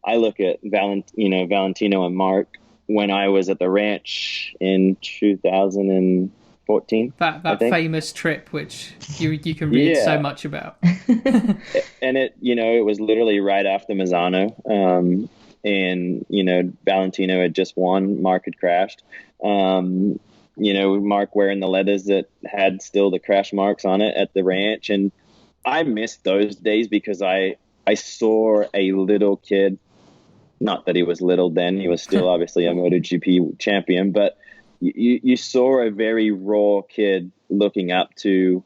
I look at Valentino and Marc when I was at the ranch in 2014. That famous trip, which you can read so much about. And it was literally right after Misano. And, Valentino had just won, Marc had crashed. Marc wearing the leathers that had still the crash marks on it at the ranch. And I missed those days because I saw a little kid, not that he was little then, he was still obviously a MotoGP champion, but you saw a very raw kid looking up to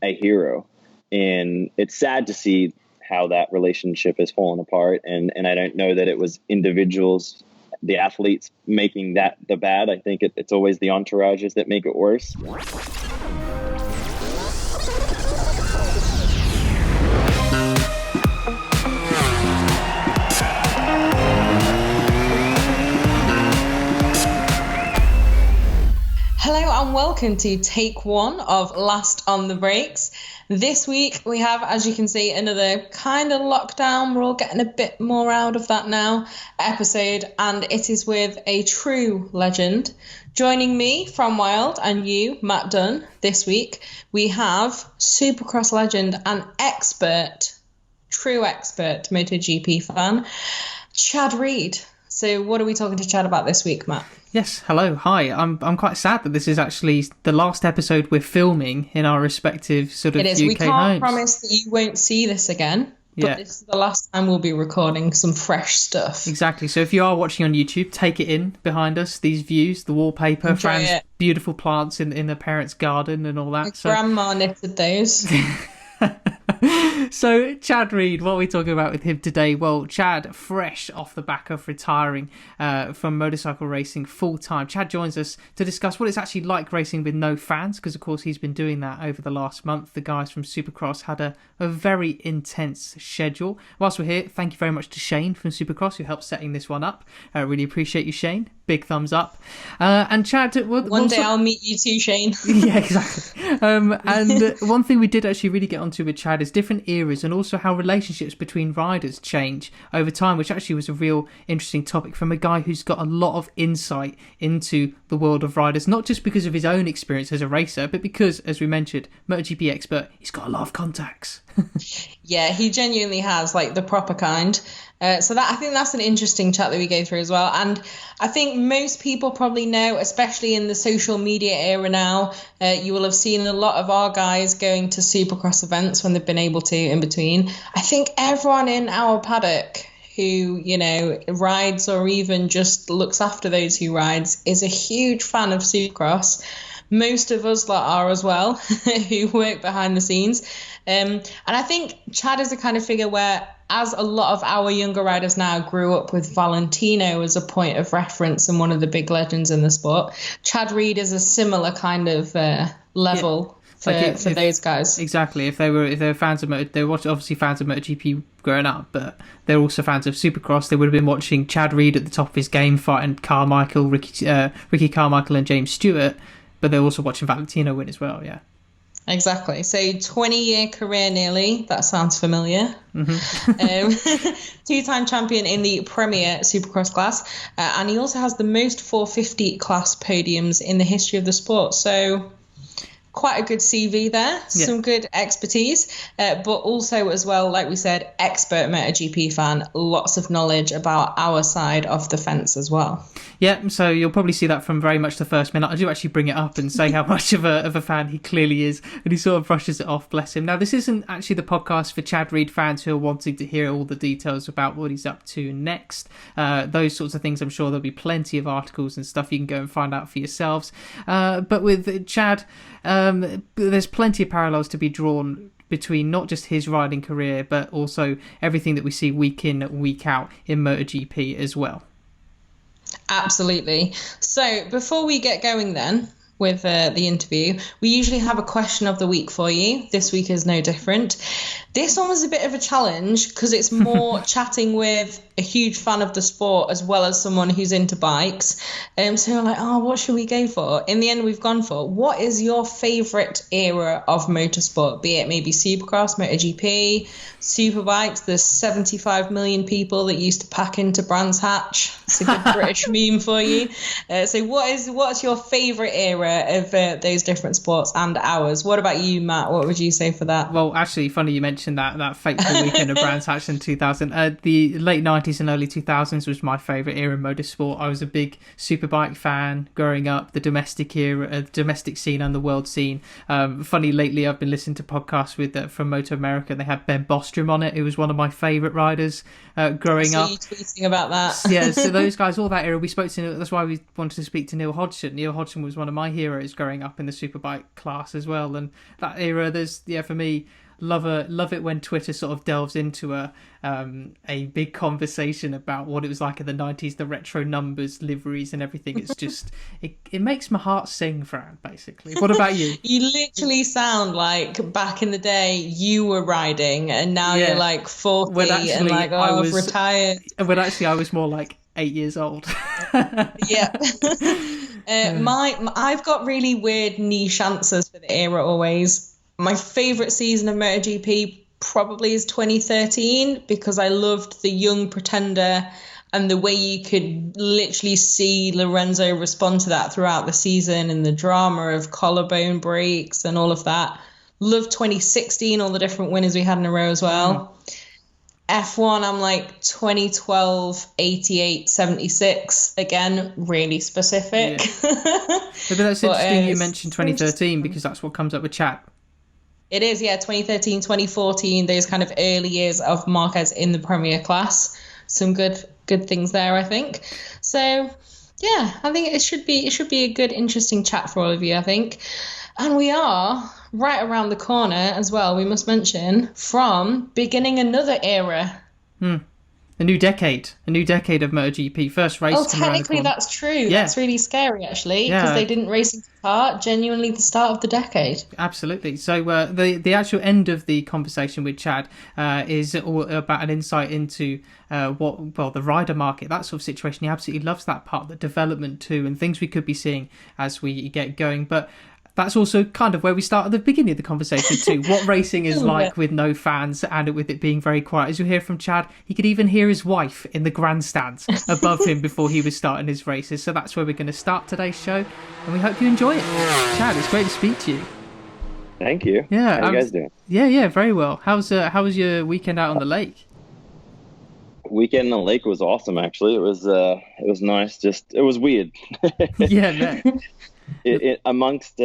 a hero. And it's sad to see how that relationship has fallen apart. And I don't know that it was individuals, the athletes, making that the bad. I think it's always the entourages that make it worse. Hello and welcome to take one of Last on the Brakes. This week we have, as you can see, another kind of lockdown, we're all getting a bit more out of that now, episode, and it is with a true legend. Joining me from Wild and you, Matt Dunn, this week, we have Supercross legend and true expert MotoGP fan, Chad Reed. So what are we talking to Chad about this week, Matt? Yes, hello, hi. I'm quite sad that this is actually the last episode we're filming in our respective sort of UK homes. It is. We can't promise that you won't see this again, but this is the last time we'll be recording some fresh stuff. Exactly. So if you are watching on YouTube, take it in behind us, these views, the wallpaper, Fran's beautiful plants in their parents' garden and all that. Grandma knitted those. So Chad Reed, what are we talking about with him today? Well, Chad, fresh off the back of retiring from motorcycle racing full-time. Chad joins us to discuss what it's actually like racing with no fans, because of course he's been doing that over the last month. The guys from Supercross had a very intense schedule. Whilst we're here, thank you very much to Shane from Supercross who helped setting this one up. Really appreciate you, Shane. Big thumbs up. And Chad, one day I'll meet you too, Shane. Yeah, exactly. And one thing we did actually really get onto with Chad is different eras and also how relationships between riders change over time, which actually was a real interesting topic from a guy who's got a lot of insight into the world of riders, not just because of his own experience as a racer, but because, as we mentioned, MotoGP expert, he's got a lot of contacts. Yeah, he genuinely has, like the proper kind. So I think that's an interesting chat that we go through as well. And I think most people probably know, especially in the social media era now, you will have seen a lot of our guys going to Supercross events when they've been able to in between. I think everyone in our paddock who, rides or even just looks after those who rides is a huge fan of Supercross. Most of us are as well, who work behind the scenes. And I think Chad is the kind of figure where, as a lot of our younger riders now grew up with Valentino as a point of reference and one of the big legends in the sport, Chad Reed is a similar kind of level for those guys. Exactly. If they were fans of they were obviously fans of MotoGP growing up, but they're also fans of Supercross. They would have been watching Chad Reed at the top of his game, fighting Ricky Carmichael and James Stewart, but they're also watching Valentino win as well. Yeah. Exactly. So 20-year career nearly. That sounds familiar. Mm-hmm. Two-time champion in the Premier Supercross class. And he also has the most 450 class podiums in the history of the sport. So quite a good CV there. Some good expertise. But also as well, like we said, expert MotoGP fan. Lots of knowledge about our side of the fence as well. Yeah, so you'll probably see that from very much the first minute. I do actually bring it up and say how much of a fan he clearly is, and he sort of brushes it off, bless him. Now, this isn't actually the podcast for Chad Reed fans who are wanting to hear all the details about what he's up to next. Those sorts of things, I'm sure there'll be plenty of articles and stuff you can go and find out for yourselves. But with Chad, there's plenty of parallels to be drawn between not just his riding career, but also everything that we see week in, week out in MotoGP as well. Absolutely. So before we get going then, with the interview. We usually have a question of the week for you. This week is no different. This one was a bit of a challenge because it's more chatting with a huge fan of the sport as well as someone who's into bikes. So we're like, what should we go for? In the end, we've gone for, what is your favourite era of motorsport? Be it maybe Supercross, MotoGP, Superbikes, the 75 million people that used to pack into Brands Hatch. It's a good British meme for you. So what's your favourite era of those different sports and ours? What about you, Matt? What would you say for that? Well, actually, funny you mentioned that fateful weekend of Brands Hatch in 2000. The late 90s and early 2000s was my favourite era in motorsport. I was a big Superbike fan growing up, the domestic era, domestic scene and the world scene. Funny, lately I've been listening to podcasts with from Moto America. They had Ben Bostrom on it, who was one of my favourite riders growing up. You tweeting about that. Yeah, so those guys, all that era, we spoke to. That's why we wanted to speak to Neil Hodgson. Neil Hodgson was one of my heroes growing up in the Superbike class as well. And that era, for me, love it when Twitter sort of delves into a big conversation about what it was like in the 90s, the retro numbers, liveries and everything. It's just it makes my heart sing, Fran, basically. What about you? You literally sound like back in the day you were riding and now you're like 40 and like, I've retired. When actually I was more like 8 years old. Yeah. I've got really weird niche answers for the era always. My favourite season of MotoGP probably is 2013 because I loved the young pretender and the way you could literally see Lorenzo respond to that throughout the season and the drama of collarbone breaks and all of that. Loved 2016, all the different winners we had in a row as well. F1, I'm like 2012, 88, 76. Again, really specific. Yeah. But that's interesting you mentioned 2013 because that's what comes up with chat. It is, 2013, 2014, those kind of early years of Marquez in the Premier class. Some good things there, I think. So, yeah, I think it should be a good, interesting chat for all of you, I think. And we are right around the corner as well, we must mention, from beginning another era. A new decade of MotoGP. First race. Oh, technically that's true. Yeah. That's really scary, actually, because they didn't race in Qatar. Genuinely the start of the decade. Absolutely. So the actual end of the conversation with Chad is all about an insight into the rider market, that sort of situation. He absolutely loves that part, the development too, and things we could be seeing as we get going. But that's also kind of where we start at the beginning of the conversation too. What racing is like with no fans and with it being very quiet. As you'll hear from Chad, he could even hear his wife in the grandstands above him before he was starting his races. So that's where we're going to start today's show, and we hope you enjoy it. Chad, it's great to speak to you. Thank you. Yeah, how you guys doing? Yeah, very well. How was your weekend out on the lake? Weekend on the lake was awesome. Actually, it was nice. It was weird. Yeah, man. Amongst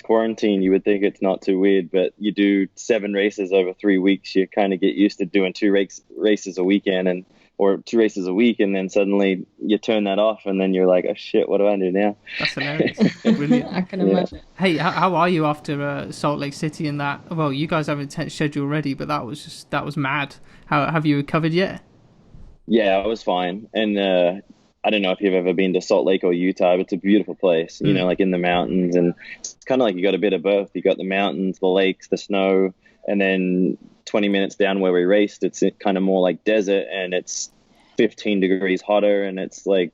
quarantine, you would think it's not too weird, but you do 7 races over 3 weeks. You kind of get used to doing 2 races a weekend or 2 races a week, and then suddenly you turn that off, and then you're like, oh shit, what do I do now? That's hilarious. Brilliant. I can imagine. Hey, how are you after Salt Lake City and that? Well, you guys have an intense schedule already, but that was mad. How have you recovered yet? Yeah, I was fine, and I don't know if you've ever been to Salt Lake or Utah, but it's a beautiful place, you know, like in the mountains. And it's kind of like you got a bit of both. You got the mountains, the lakes, the snow, and then 20 minutes down where we raced, it's kind of more like desert, and it's 15 degrees hotter, and it's like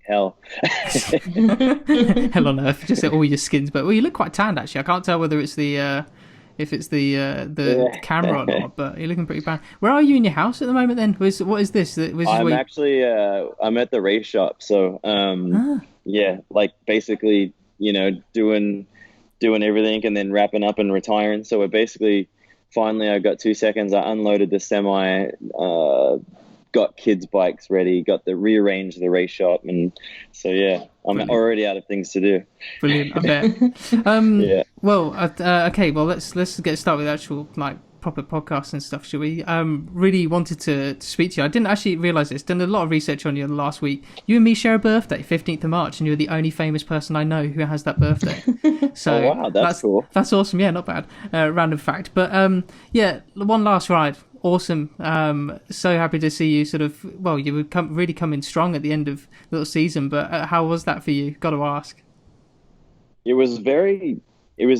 hell. Hell on earth, just all your skins. But you look quite tanned, actually. I can't tell whether it's the camera or not, but you're looking pretty bad. Where are you in your house at the moment then? What is this? I'm actually I'm at the race shop, so yeah, like basically, you know, doing everything and then wrapping up and retiring. So we're basically finally, I got 2 seconds. I unloaded the semi, got kids' bikes ready, got the rearranged the race shop, and so yeah, I'm already out of things to do. Brilliant, I bet. Yeah. Well, okay. Well, let's get started with actual like proper podcasts and stuff, shall we? Really wanted to speak to you. I didn't actually realise this. Done a lot of research on you the last week. You and me share a birthday, 15th of March, and you're the only famous person I know who has that birthday. So oh, wow, that's cool. That's awesome. Yeah, not bad. Random fact, but yeah, one last ride. Awesome. So happy to see you sort of, well, you would really come in strong at the end of the little season, but how was that for you? Got to ask. It was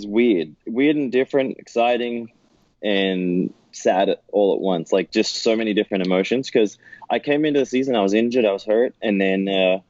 weird and different, exciting and sad all at once. Like just so many different emotions. Because I came into the season, I was injured, I was hurt, and then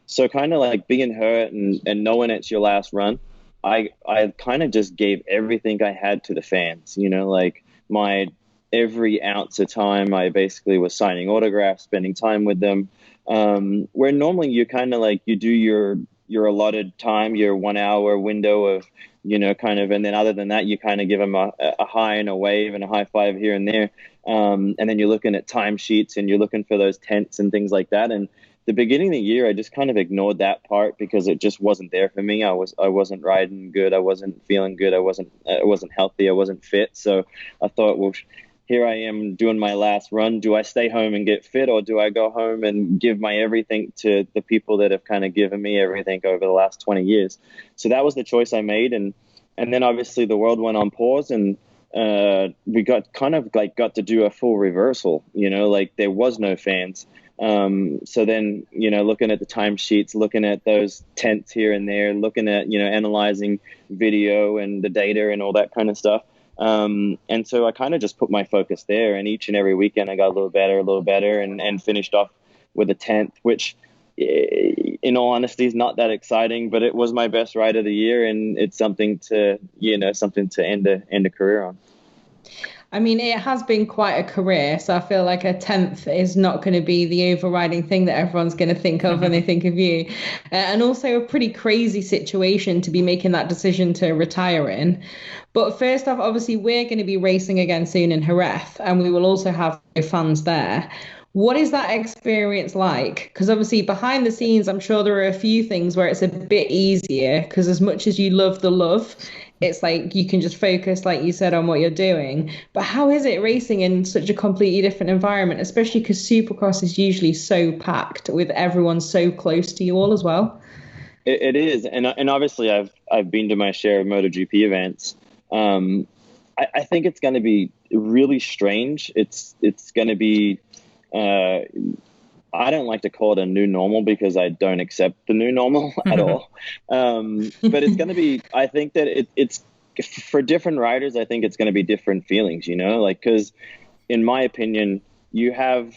so kind of like being hurt and knowing it's your last run, I kind of just gave everything I had to the fans. You know, like my every ounce of time, I basically was signing autographs, spending time with them. Where normally you kind of like you do your allotted time, your 1 hour window of, you know, kind of, and then other than that, you kind of give them a high and a wave and a high five here and there. And then you're looking at timesheets and you're looking for those tents and things like that. And the beginning of the year, I just kind of ignored that part because it just wasn't there for me. I wasn't riding good. I wasn't feeling good. I wasn't healthy. I wasn't fit. So I thought, well, here I am doing my last run. Do I stay home and get fit, or do I go home and give my everything to the people that have kind of given me everything over the last 20 years? So that was the choice I made. And then obviously the world went on pause, and we got to do a full reversal, you know, like there was no fans. So then, you know, looking at the timesheets, looking at those tents here and there, looking at, you know, analyzing video and the data and all that kind of stuff. And so I kind of just put my focus there, and each and every weekend I got a little better and finished off with a 10th, which in all honesty is not that exciting, but it was my best ride of the year, and it's something to end a career on. I mean, it has been quite a career, so I feel like a 10th is not going to be the overriding thing that everyone's going to think of when they think of you. And also a pretty crazy situation to be making that decision to retire in. But first off, obviously, we're going to be racing again soon in Jerez, and we will also have fans there. What is that experience like? Because obviously behind the scenes, I'm sure there are a few things where it's a bit easier, because as much as you love the love, it's like you can just focus, like you said, on what you're doing. But how is it racing in such a completely different environment, especially because Supercross is usually so packed with everyone so close to you all as well? It is. And obviously I've been to my share of MotoGP events. I think it's going to be really strange. It's going to be, I don't like to call it a new normal because I don't accept the new normal at all. But it's going to be, I think that it's for different riders. I think it's going to be different feelings, you know, like, cause in my opinion, you have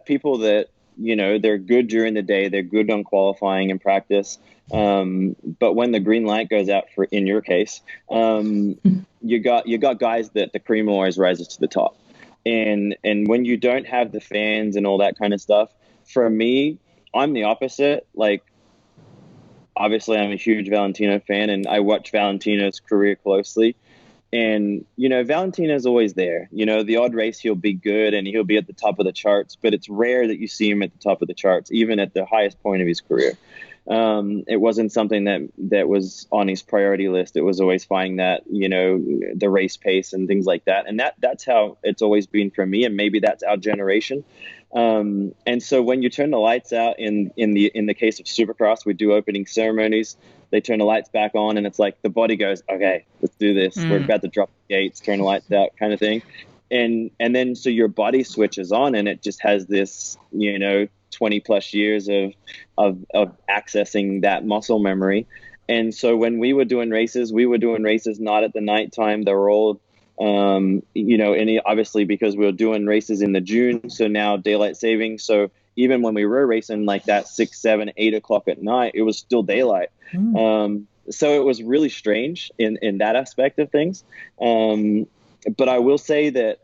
people that, you know, they're good during the day. They're good on qualifying and practice. But when the green light goes out in your case, you got guys that the cream always rises to the top. And when you don't have the fans and all that kind of stuff, for me, I'm the opposite. Like, obviously I'm a huge Valentino fan, and I watch Valentino's career closely. And, you know, Valentino's always there. You know, the odd race he'll be good and he'll be at the top of the charts, but it's rare that you see him at the top of the charts, even at the highest point of his career. It wasn't something that was on his priority list. It was always finding that, you know, the race pace and things like that. And that's how it's always been for me. And maybe that's our generation. And so when you turn the lights out in the case of Supercross, we do opening ceremonies. They turn the lights back on, and it's like the body goes, okay, let's do this. We're about to drop the gates, turn the lights out, kind of thing. And then so your body switches on, and it just has this, you know, 20 plus years of accessing that muscle memory. And so when we were doing races not at the nighttime. They were all, you know, obviously because we were doing races in the June, so now daylight saving. So even when we were racing like that 6, 7, 8 o'clock at night, it was still daylight. So it was really strange in that aspect of things. But I will say that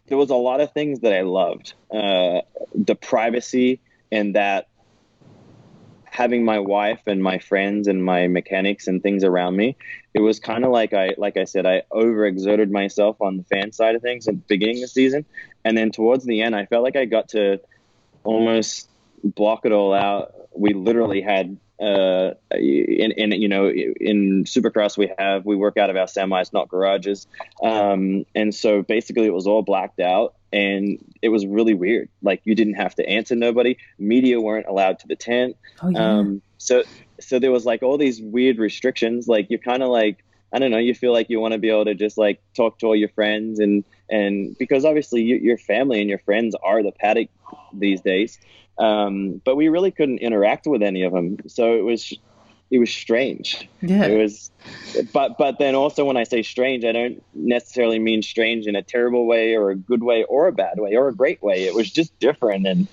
there was a lot of things that I loved. The privacy, and that having my wife and my friends and my mechanics and things around me, it was kind of like I said, I overexerted myself on the fan side of things at the beginning of the season. And then towards the end, I felt like I got to almost block it all out. We literally had, you know, in Supercross, we work out of our semis, not garages. And so basically it was all blacked out. And it was really weird. Like, you didn't have to answer nobody. Media weren't allowed to the tent. Oh, yeah. So there was like all these weird restrictions. Like, you're kind of like, I don't know, you feel like you want to be able to just like talk to all your friends, and because obviously your family and your friends are the paddock these days. But we really couldn't interact with any of them. So strange. Yeah. It was, but then also when I say strange, I don't necessarily mean strange in a terrible way or a good way or a bad way or a great way. It was just different. And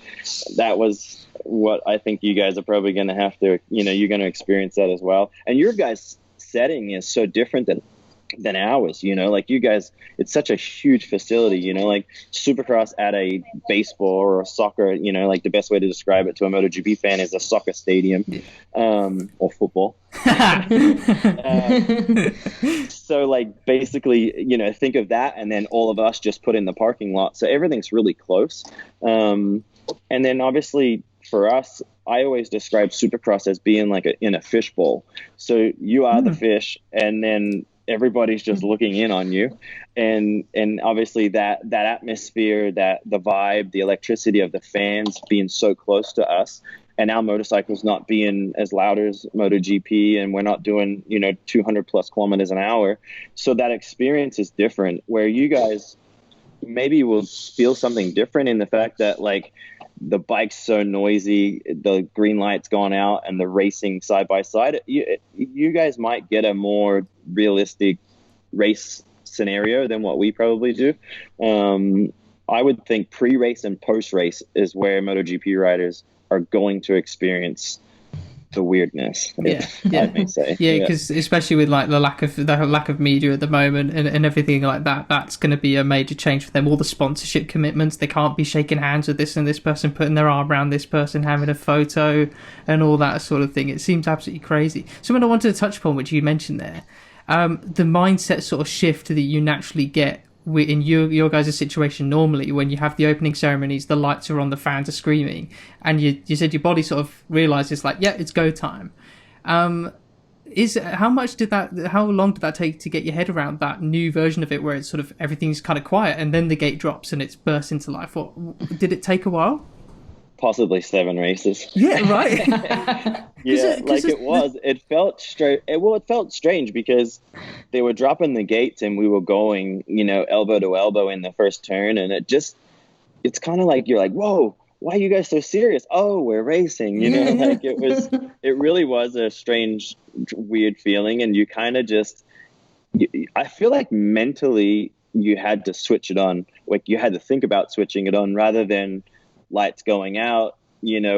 that was what I think you guys are probably going to have to, you're going to experience that as well. And your guys' setting is so different than ours, like you guys, it's such a huge facility, like Supercross at a baseball or a soccer, like the best way to describe it to a MotoGP fan is a soccer stadium, or football. So like basically, think of that, and then all of us just put in the parking lot. So everything's really close. And then obviously for us, I always describe Supercross as being like in a fishbowl. So you are the fish, and then everybody's just looking in on you, and obviously that atmosphere, that the vibe, the electricity of the fans being so close to us, and our motorcycles not being as loud as MotoGP, and we're not doing 200 plus kilometers an hour, so that experience is different. Where you guys maybe will feel something different in the fact that like the bike's so noisy, the green light's gone out, and the racing side by side, you guys might get a more realistic race scenario than what we probably do. I would think pre-race and post-race is where MotoGP riders are going to experience the weirdness. I may say. Because especially with like the lack of media at the moment and everything like that, that's going to be a major change for them. All the sponsorship commitments, they can't be shaking hands with this and this person, putting their arm around this person, having a photo and all that sort of thing. It seems absolutely crazy. Something I wanted to touch upon, which you mentioned there, the mindset sort of shift that you naturally get in your guys' situation normally when you have the opening ceremonies, the lights are on, the fans are screaming, and you said your body sort of realizes like, yeah, it's go time. How long did that take to get your head around that new version of it where it's sort of everything's kind of quiet and then the gate drops and it's burst into life? Or did it take a while? Possibly 7 races. Yeah, right. It felt straight. It felt strange because they were dropping the gates and we were going, elbow to elbow in the first turn, and it's kind of like you're like, whoa, why are you guys so serious? Oh, we're racing, like it really was a strange, weird feeling, and you kind of I feel like mentally you had to switch it on, like you had to think about switching it on rather than lights going out,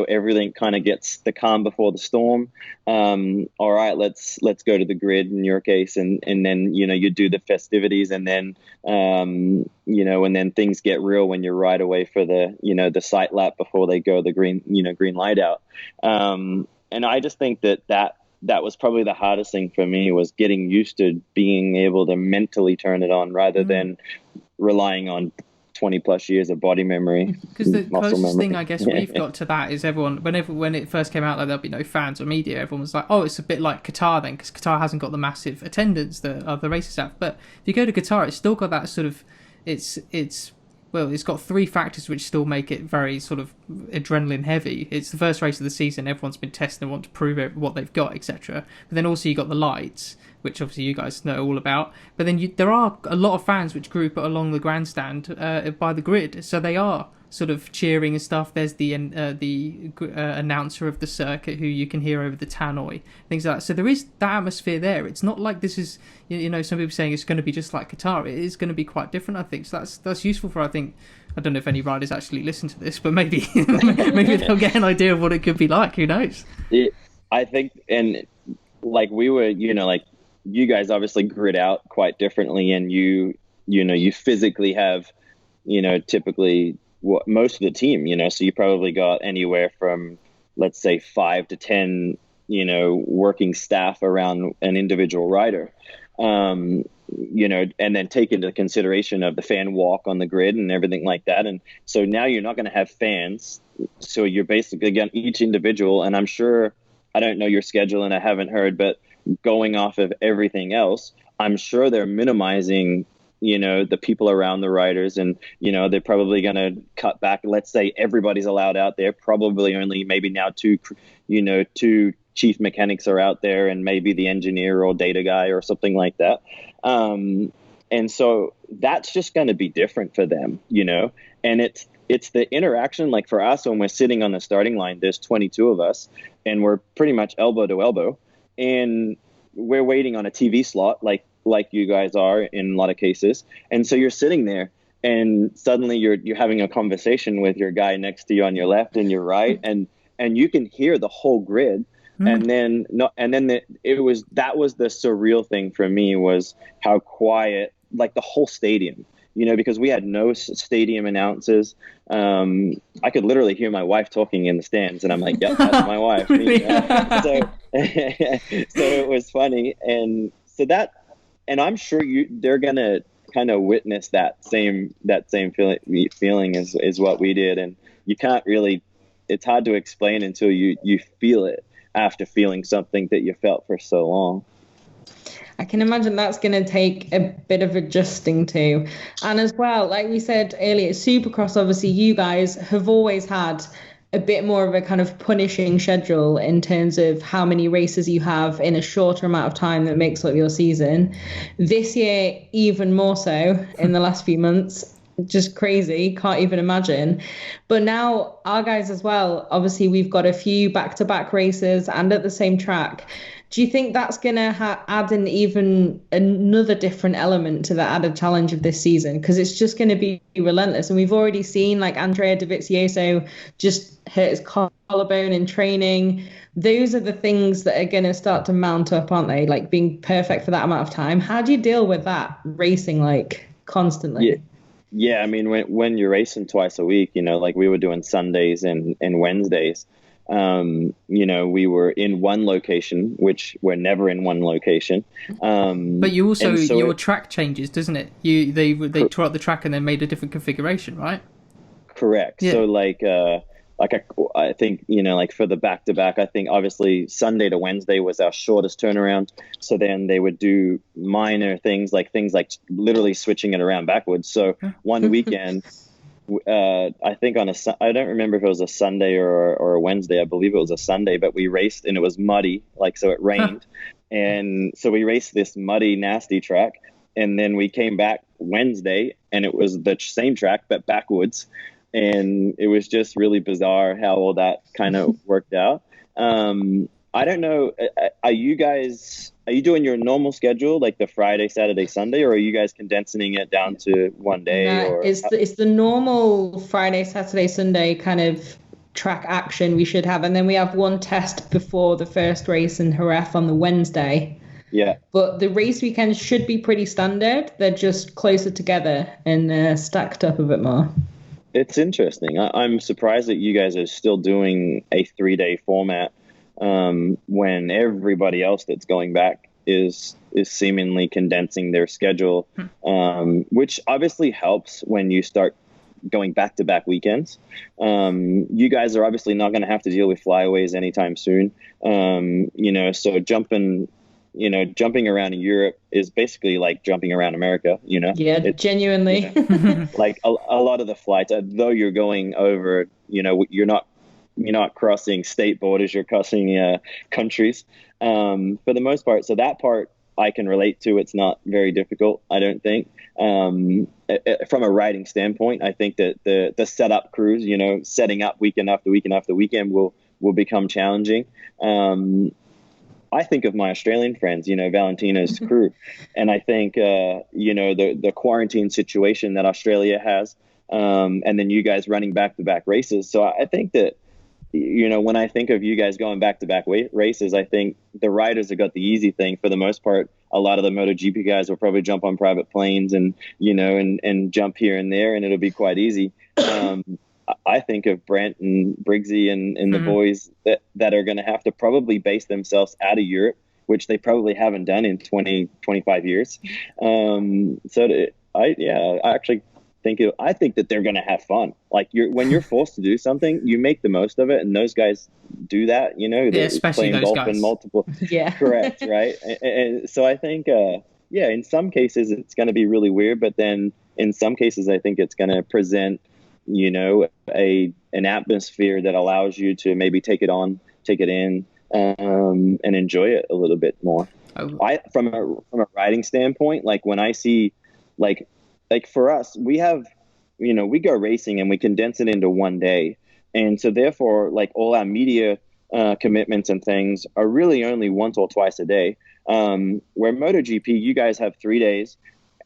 everything kind of gets the calm before the storm. All right, let's go to the grid in your case, and then you do the festivities, and then and then things get real when you're right away for the the sight lap before they go the green light out. And I just think that was probably the hardest thing for me, was getting used to being able to mentally turn it on rather than relying on 20 plus years of body memory. Because the closest thing I guess we've got to that is everyone, when it first came out, like there'll be no fans or media, everyone was like, oh, it's a bit like Qatar then, because Qatar hasn't got the massive attendance that other races have. But if you go to Qatar, it's still got that sort of, it's got 3 factors which still make it very sort of adrenaline heavy. It's the first race of the season, everyone's been testing and want to prove what they've got, etc. But then also you got the lights, which obviously you guys know all about. But then there are a lot of fans which group along the grandstand by the grid, so they are sort of cheering and stuff. There's the announcer of the circuit who you can hear over the tannoy, things like that. So there is that atmosphere there. It's not like this is, some people saying it's going to be just like Qatar. It is going to be quite different, I think. So that's useful for, I think, I don't know if any riders actually listen to this, but maybe they'll get an idea of what it could be like. Who knows? I think, and like we were, like you guys obviously grid out quite differently, and you physically have, typically what most of the team, so you probably got anywhere from, let's say, 5 to 10, working staff around an individual rider, and then take into consideration of the fan walk on the grid and everything like that. And so now you're not going to have fans. So you're basically, again, each individual, and I'm sure, I don't know your schedule and I haven't heard, but going off of everything else, I'm sure they're minimizing, the people around the riders, and, they're probably going to cut back. Let's say everybody's allowed out there, probably only maybe now 2 chief mechanics are out there, and maybe the engineer or data guy or something like that. And so that's just going to be different for them, and it's the interaction. Like for us, when we're sitting on the starting line, there's 22 of us and we're pretty much elbow to elbow. and we're waiting on a TV slot, like you guys are in a lot of cases. And so you're sitting there, and suddenly you're having a conversation with your guy next to you on your left and your right, and you can hear the whole grid. And then that was the surreal thing for me, was how quiet, like the whole stadium, because we had no stadium announces. I could literally hear my wife talking in the stands, and I'm like, yep, that's my wife. Really? So it was funny. And so and I'm sure they're going to kind of witness that same feeling as what we did. And you can't really, it's hard to explain until you feel it after feeling something that you felt for so long. I can imagine that's going to take a bit of adjusting to. And as well, like we said earlier, Supercross, obviously you guys have always had a bit more of a kind of punishing schedule in terms of how many races you have in a shorter amount of time that makes up your season. This year, even more so in the last few months. Just crazy, can't even imagine. But now our guys as well, obviously we've got a few back-to-back races and at the same track. Do you think that's going to add an even another different element to the added challenge of this season? Because it's just going to be relentless. And we've already seen like Andrea Dovizioso just hurt his collarbone in training. Those are the things that are going to start to mount up, aren't they? Like being perfect for that amount of time. How do you deal with that racing like constantly? Yeah, I mean, when you're racing twice a week, like we were doing Sundays and Wednesdays, we were in one location, which we're never in one location. But you also, your track changes, doesn't it? They tore up the track and then made a different configuration, right? Correct. Yeah. So I think, like for the back-to-back, I think obviously Sunday to Wednesday was our shortest turnaround. So then they would do minor things like literally switching it around backwards. So one weekend, I think I don't remember if it was a Sunday or a Wednesday. I believe it was a Sunday, but we raced and it was muddy, so it rained. And so we raced this muddy, nasty track. And then we came back Wednesday and it was the same track, but backwards. And it was just really bizarre how all that kind of worked out. I don't know. Are you doing your normal schedule, like the Friday, Saturday, Sunday, or are you guys condensing it down to one day? No, it's the normal Friday, Saturday, Sunday kind of track action we should have. And then we have one test before the first race in Jerez on the Wednesday. Yeah. But the race weekends should be pretty standard. They're just closer together and stacked up a bit more. It's interesting. I'm surprised that you guys are still doing a 3-day format when everybody else that's going back is seemingly condensing their schedule, which obviously helps when you start going back-to-back weekends. You guys are obviously not going to have to deal with flyaways anytime soon. So jumping around in Europe is basically like jumping around America, Yeah, genuinely. Like a lot of the flights, though you're going over, you're not crossing state borders, you're crossing countries for the most part. So that part I can relate to. It's not very difficult, I don't think. From a riding standpoint, I think that the setup crews, setting up weekend after weekend after weekend will become challenging. I think of my Australian friends, Valentino's crew, and I think, the quarantine situation that Australia has, and then you guys running back-to-back races. So I think that, when I think of you guys going back-to-back races, I think the riders have got the easy thing for the most part. A lot of the MotoGP guys will probably jump on private planes and, and jump here and there, and it'll be quite easy. I think of Brent and Briggsy and the boys that are going to have to probably base themselves out of Europe, which they probably haven't done in 20, 25 years. I think that they're going to have fun. Like when you're forced to do something, you make the most of it. And those guys do that, they're especially playing those golf guys. in multiple. Yeah. Correct. Right. And so I think, in some cases it's going to be really weird, but then in some cases, I think it's going to present, an atmosphere that allows you to maybe take it in, and enjoy it a little bit more. From a riding standpoint, like when I see, like for us, we have, we go racing and we condense it into one day. And so therefore, like all our media commitments and things are really only once or twice a day. Where MotoGP, you guys have 3 days.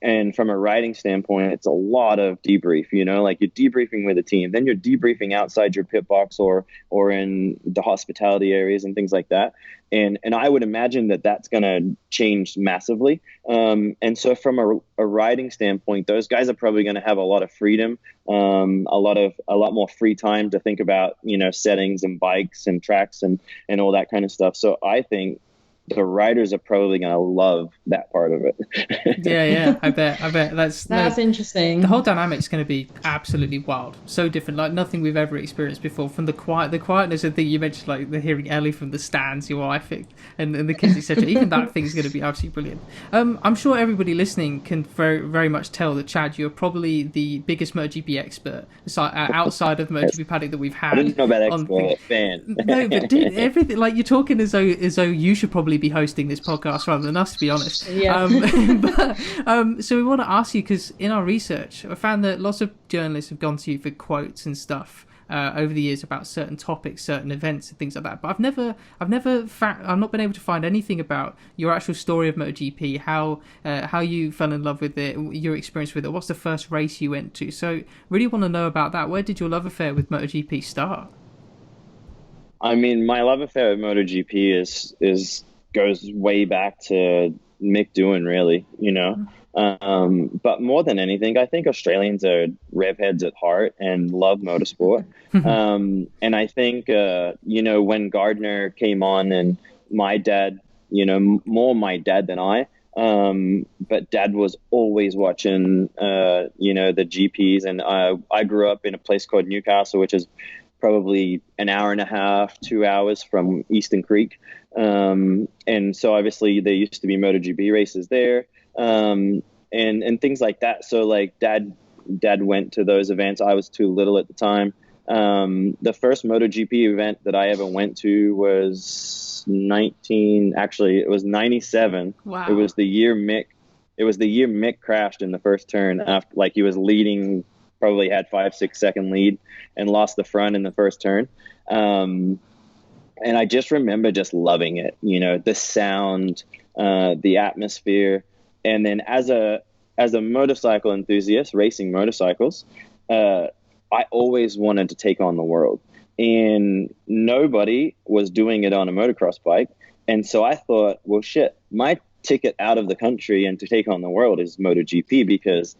And from a riding standpoint, it's a lot of debrief, like you're debriefing with a team, then you're debriefing outside your pit box or in the hospitality areas and things like that. And I would imagine that that's going to change massively. And so from a riding standpoint, those guys are probably going to have a lot of freedom, a lot more free time to think about, settings and bikes and tracks and all that kind of stuff. So I think the riders are probably going to love that part of it. yeah, I bet that's interesting. The whole dynamic's going to be absolutely wild, so different, like nothing we've ever experienced before. From the quietness of the thing you mentioned, like the hearing Ellie from the stands, your wife, and the kids, etc. Even that thing's going to be absolutely brilliant. I'm sure everybody listening can very, very much tell that, Chad, you're probably the biggest MotoGP expert outside of the MotoGP paddock that we've had. I didn't know about expert, fan. No, but dude, everything, like you're talking as though you should probably be hosting this podcast rather than us, to be honest. Yeah. So we want to ask you, because in our research I found that lots of journalists have gone to you for quotes and stuff over the years about certain topics, certain events and things like that, but I've not been able to find anything about your actual story of MotoGP, how you fell in love with it, your experience with it, what's the first race you went to. So really want to know about that. Where did your love affair with MotoGP start? I mean, my love affair with MotoGP goes way back to Mick Doohan, really, but more than anything, I think Australians are rev heads at heart and love motorsport. And I think, when Gardner came on, and my dad, more my dad than I, but dad was always watching, the GPs. And I grew up in a place called Newcastle, which is probably an hour and a half, 2 hours from Eastern Creek. And so obviously there used to be MotoGP races there, and things like that. So like dad went to those events. I was too little at the time. The first MotoGP event that I ever went to was 97. Wow. It was the year Mick crashed in the first turn after, like, he was leading, probably had 5-6 second lead, and lost the front in the first turn. And I just remember just loving it, the sound, the atmosphere. And then as a motorcycle enthusiast, racing motorcycles, I always wanted to take on the world. And nobody was doing it on a motocross bike. And so I thought, well, shit, my ticket out of the country and to take on the world is MotoGP, because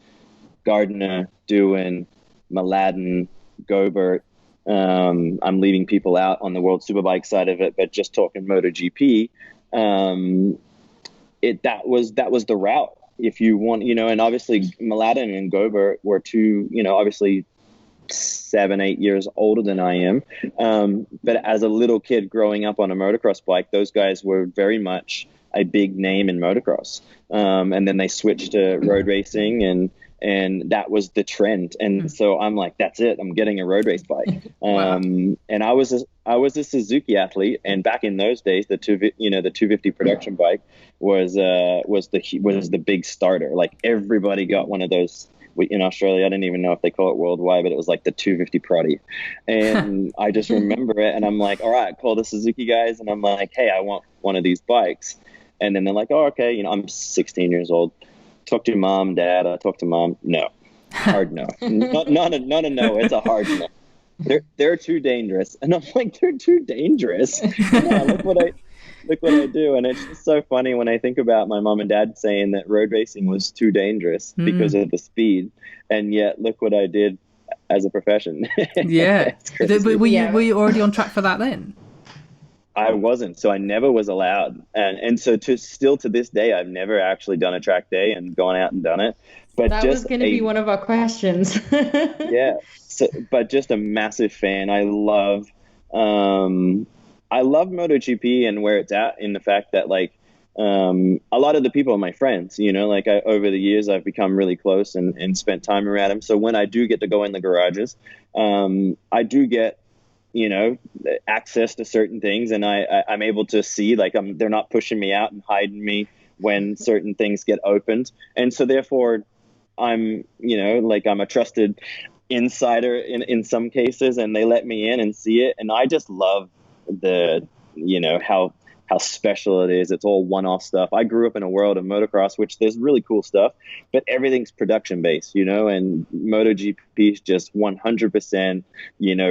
Gardner, Doohan, Mladen, Gobert, I'm leaving people out on the World Superbike side of it, but just talking MotoGP, that was the route. If you want, and obviously Mladen and Gobert were two, obviously 7-8 years older than I am. But as a little kid growing up on a motocross bike, those guys were very much a big name in motocross. And then they switched to road racing, and that was the trend. And so I'm like, that's it. I'm getting a road race bike. Wow. And I was a Suzuki athlete. And back in those days, the 250 production bike was the big starter. Like, everybody got one of those. In Australia, I didn't even know if they call it worldwide, but it was like the 250 Prodi. And I just remember it, and I'm like, all right, call the Suzuki guys. And I'm like, hey, I want one of these bikes. And then they're like, oh, okay. I'm 16 years old. Talk to your mom, dad. I talked to mom. No. Hard no. Not a no. It's a hard no. They're too dangerous. And I'm like, they're too dangerous. Look what I do. And it's just so funny when I think about my mom and dad saying that road racing was too dangerous because of the speed. And yet, look what I did as a profession. Yeah. But were you already on track for that then? I wasn't, so I never was allowed, and so to this day, I've never actually done a track day and gone out and done it. But that was going to be one of our questions. Yeah, but just a massive fan. I love MotoGP and where it's at, in the fact that, like, a lot of the people are my friends. Over the years, I've become really close and spent time around them. So when I do get to go in the garages, I do get access to certain things, and I'm able to see, like, they're not pushing me out and hiding me when certain things get opened. And so therefore I'm a trusted insider in some cases, and they let me in and see it. And I just love the how special it is. It's all one-off stuff. I grew up in a world of motocross, which there's really cool stuff, but everything's production based, and MotoGP is just 100%,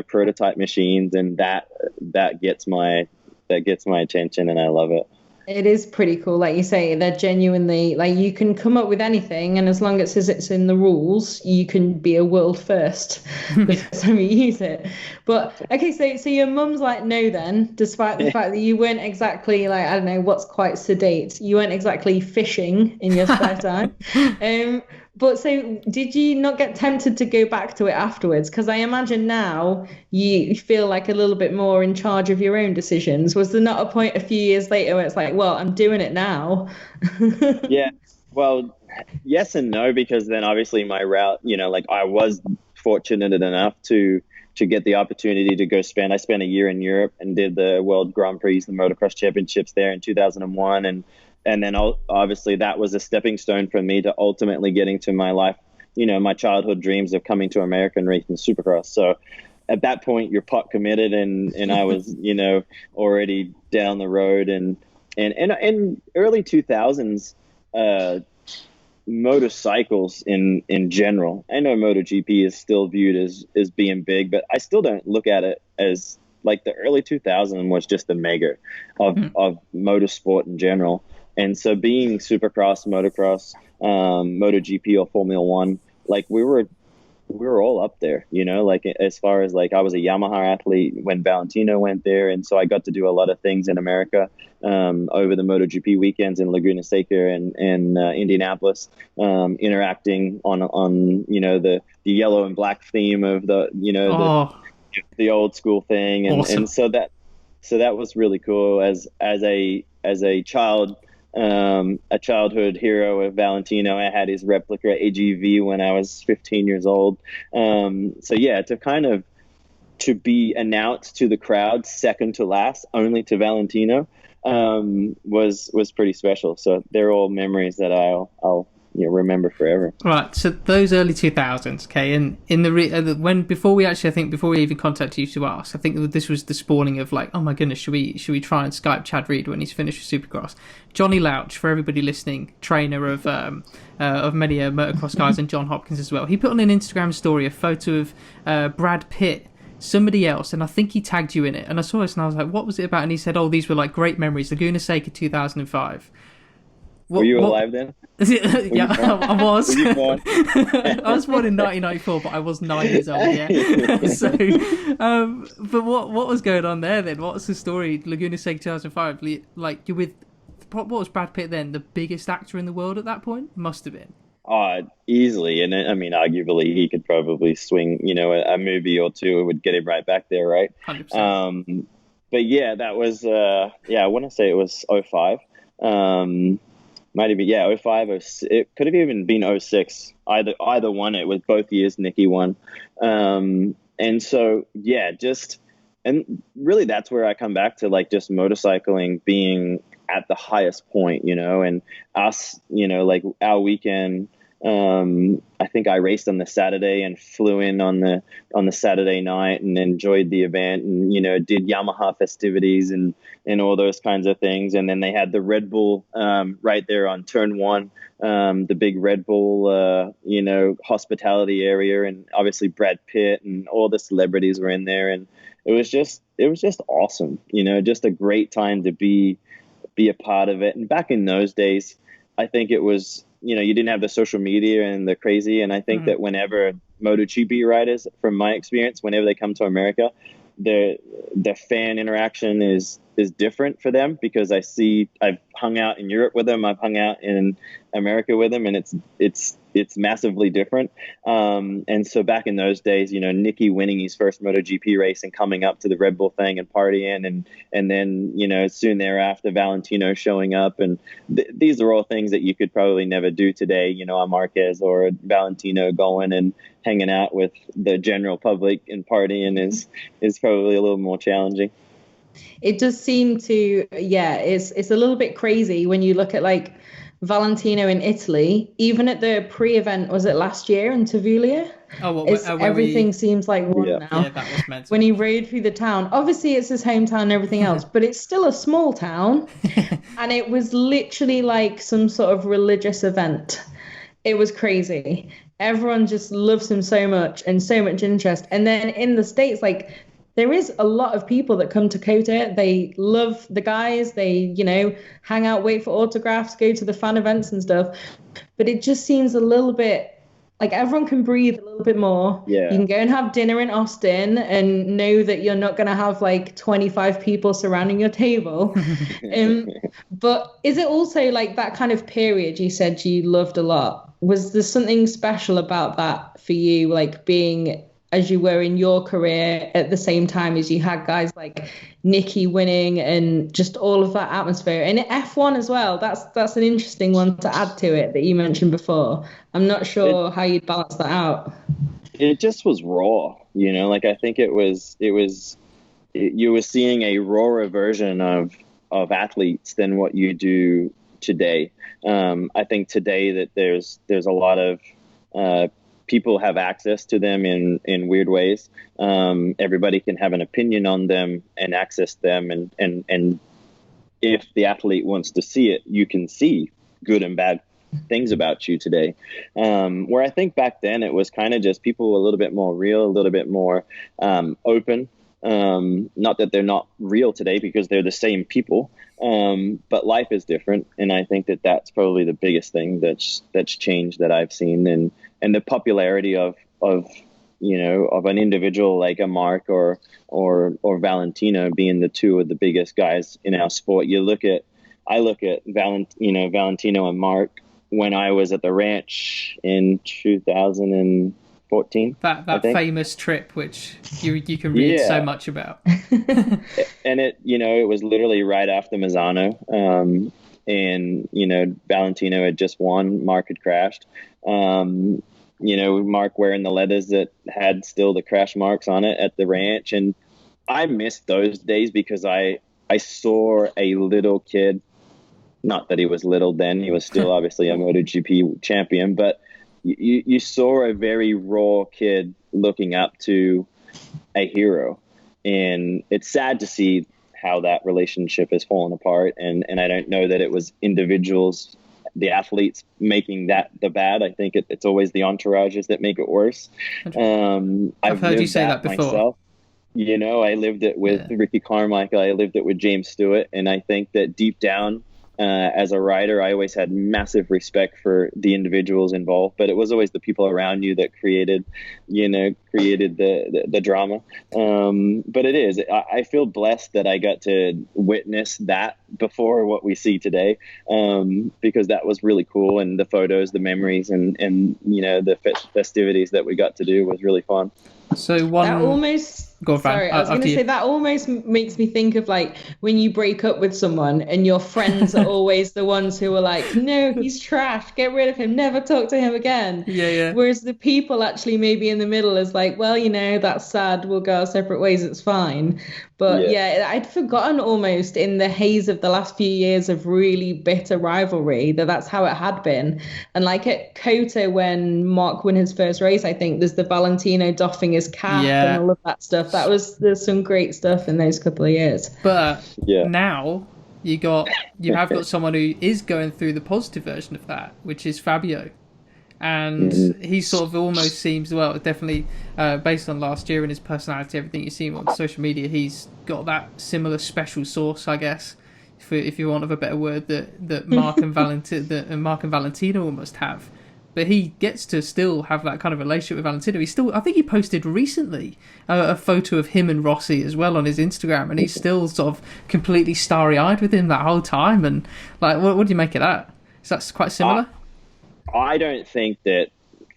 prototype machines, and that gets my attention, and I love it. It is pretty cool. Like you say, they're genuinely, like, you can come up with anything, and as long as it's in the rules, you can be a world first the first time you use it. But okay, so your mum's like, no then, despite the fact that you weren't exactly, like, I don't know, what's quite sedate. You weren't exactly fishing in your spare time. But so did you not get tempted to go back to it afterwards? Because I imagine now you feel like a little bit more in charge of your own decisions. Was there not a point a few years later where it's like, well, I'm doing it now? Yeah, well, yes and no, because then obviously my route, like I was fortunate enough to get the opportunity to go I spent a year in Europe and did the World Grand Prix, the motocross championships there in 2001. And then obviously that was a stepping stone for me to ultimately getting to my life, my childhood dreams of coming to America and racing Supercross. So at that point, you're pot committed, and I was, already down the road. And early 2000s, motorcycles in general, I know MotoGP is still viewed as being big, but I still don't look at it as like the early 2000s was just the mega of motorsport in general. And so being Supercross, motocross, MotoGP or Formula One, like we were all up there, like as far as like I was a Yamaha athlete when Valentino went there. And so I got to do a lot of things in America over the MotoGP weekends in Laguna Seca and Indianapolis, interacting on the yellow and black theme of the old school thing. And, awesome. And so that was really cool as a child. A childhood hero of Valentino. I had his replica AGV when I was 15 years old. So yeah, to be announced to the crowd second to last, only to Valentino, was pretty special. So they're all memories that I'll remember forever. Right, so those early 2000s, okay, and in before we even contacted you to ask, I think this was the spawning of like, oh my goodness, should we try and Skype Chad Reed when he's finished with Supercross? Johnny Louch, for everybody listening, trainer of many motocross guys, and John Hopkins as well. He put on an Instagram story a photo of Brad Pitt, somebody else, and I think he tagged you in it. And I saw this and I was like, what was it about? And he said, oh, these were like great memories, Laguna Seca 2005 Were you alive then? Yeah, I was. Were you born? I was born in 1994, but I was 9 years old. Yeah. So, but what was going on there then? What's the story? Laguna Seca 2005. Like you're with, what was Brad Pitt then? The biggest actor in the world at that point? Must have been. Easily, and I mean, arguably, he could probably swing, a movie or two. It would get him right back there, right? 100%. But yeah, that was, I want to say it was 05. Might have been, 05, it could have even been 06. Either one, it was both years Nicky won. And so, and really that's where I come back to, like, just motorcycling being at the highest point, and us, like our weekend, I think I raced on the Saturday and flew in on the Saturday night and enjoyed the event and, did Yamaha festivities and all those kinds of things. And then they had the Red Bull, right there on turn one, the big Red Bull, hospitality area. And obviously Brad Pitt and all the celebrities were in there. And it was just awesome, just a great time to be a part of it. And back in those days, I think it was, you didn't have the social media and the crazy. And I think that whenever MotoGP riders, from my experience, whenever they come to America, the fan interaction is different for them, because I've hung out in Europe with them, I've hung out in America with them, and it's massively different. And so back in those days, Nicky winning his first MotoGP race and coming up to the Red Bull thing and partying, and then, soon thereafter, Valentino showing up. And these are all things that you could probably never do today, a Marquez or a Valentino going and hanging out with the general public and partying is probably a little more challenging. It does seem to, it's a little bit crazy when you look at like Valentino in Italy, even at the pre-event, was it last year in Tavuglia? Oh, Everything seems like one Yeah. now. Yeah, that was mental. When he rode through the town, obviously it's his hometown and everything else, but it's still a small town. And it was literally like some sort of religious event. It was crazy. Everyone just loves him so much and so much interest. And then in the States, like, there is a lot of people that come to COTA. They love the guys. They, hang out, wait for autographs, go to the fan events and stuff. But it just seems a little bit like everyone can breathe a little bit more. Yeah. You can go and have dinner in Austin and know that you're not going to have like 25 people surrounding your table. But is it also like that kind of period you said you loved a lot? Was there something special about that for you, like being as you were in your career at the same time as you had guys like Nicky winning and just all of that atmosphere? And F1 as well, that's an interesting one to add to it that you mentioned before. I'm not sure how you'd balance that out. It just was raw, like I think you were seeing a rawer version of athletes than what you do today. I think today that there's a lot of people have access to them in weird ways. Everybody can have an opinion on them and access them. And if the athlete wants to see it, you can see good and bad things about you today. Where I think back then it was kind of just people were a little bit more real, a little bit more open. Not that they're not real today because they're the same people. But life is different. And I think that that's probably the biggest thing that's changed that I've seen. And the popularity of an individual like a Marc or Valentino being the two of the biggest guys in our sport. I look at Valentino and Marc when I was at the ranch in 2014. That famous trip, which you can read so much about. And it was literally right after Mazzano. And Valentino had just won, Marc had crashed. Marc wearing the leathers that had still the crash marks on it at the ranch. And I missed those days because I saw a little kid, not that he was little then, he was still obviously a MotoGP champion, but you saw a very raw kid looking up to a hero. And it's sad to see how that relationship has fallen apart. And I don't know that it was individuals, the athletes, making that the bad. I think it's always the entourages that make it worse. I've heard you say that before. Myself. I lived it with Ricky Carmichael. I lived it with James Stewart. And I think that deep down, as a rider, I always had massive respect for the individuals involved, but it was always the people around you that created the drama. But it is, I feel blessed that I got to witness that before what we see today, because that was really cool. And the photos, the memories, and the festivities that we got to do was really fun. So that almost... Go on, Sorry, I was going to say that almost makes me think of like when you break up with someone and your friends are always the ones who are like, no, he's trash, get rid of him, never talk to him again. Yeah. Whereas the people actually maybe in the middle is like, well, that's sad, we'll go our separate ways, it's fine. But I'd forgotten almost in the haze of the last few years of really bitter rivalry that's how it had been. And like at COTA when Marc won his first race, I think there's the Valentino doffing his cap and all of that stuff. There's some great stuff in those couple of years. But now you have got someone who is going through the positive version of that, which is Fabio. And he sort of almost seems, definitely based on last year and his personality, everything you see him on social media, he's got that similar special sauce, I guess, if you want of a better word, that Marc and Valentino almost have. But he gets to still have that kind of relationship with Valentino. I think he posted recently a photo of him and Rossi as well on his Instagram, and he's still sort of completely starry-eyed with him that whole time. And like, what do you make of that? Is that quite similar? I don't think that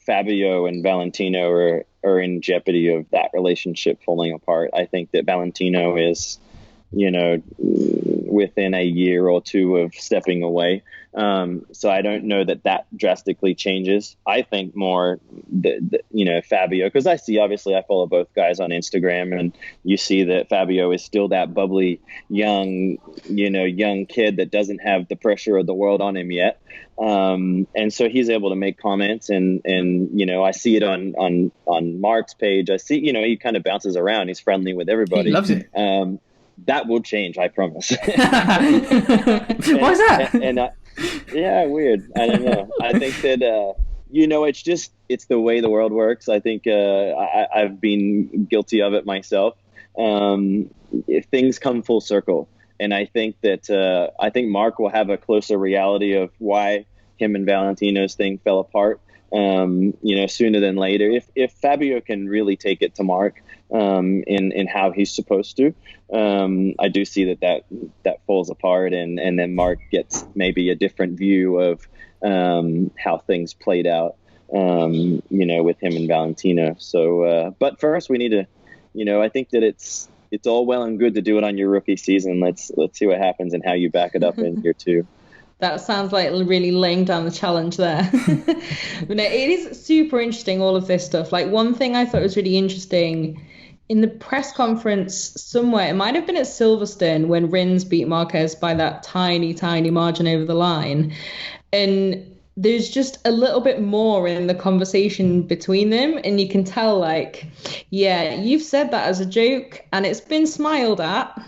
Fabio and Valentino are in jeopardy of that relationship falling apart. I think that Valentino is, within a year or two of stepping away. So I don't know that drastically changes. I think more Fabio, because I follow both guys on Instagram, and you see that Fabio is still that bubbly young kid that doesn't have the pressure of the world on him yet. And so he's able to make comments, and I see it on Marc's page. I see, he kind of bounces around. He's friendly with everybody. He loves it. That will change, I promise. Why is that? Yeah, weird. I don't know. I think that it's the way the world works. I think I've been guilty of it myself. If things come full circle, and I think that Marc will have a closer reality of why him and Valentino's thing fell apart. Sooner than later. If Fabio can really take it to Marc in how he's supposed to, I do see that falls apart, and then Marc gets maybe a different view of how things played out, with him and Valentino. So, but first we need to, I think that it's all well and good to do it on your rookie season. Let's see what happens and how you back it up in year two. That sounds like really laying down the challenge there. But no, it is super interesting, all of this stuff. Like, one thing I thought was really interesting in the press conference somewhere, it might have been at Silverstone, when Rins beat Marquez by that tiny, tiny margin over the line. And there's just a little bit more in the conversation between them. And you can tell, like, yeah, you've said that as a joke and it's been smiled at,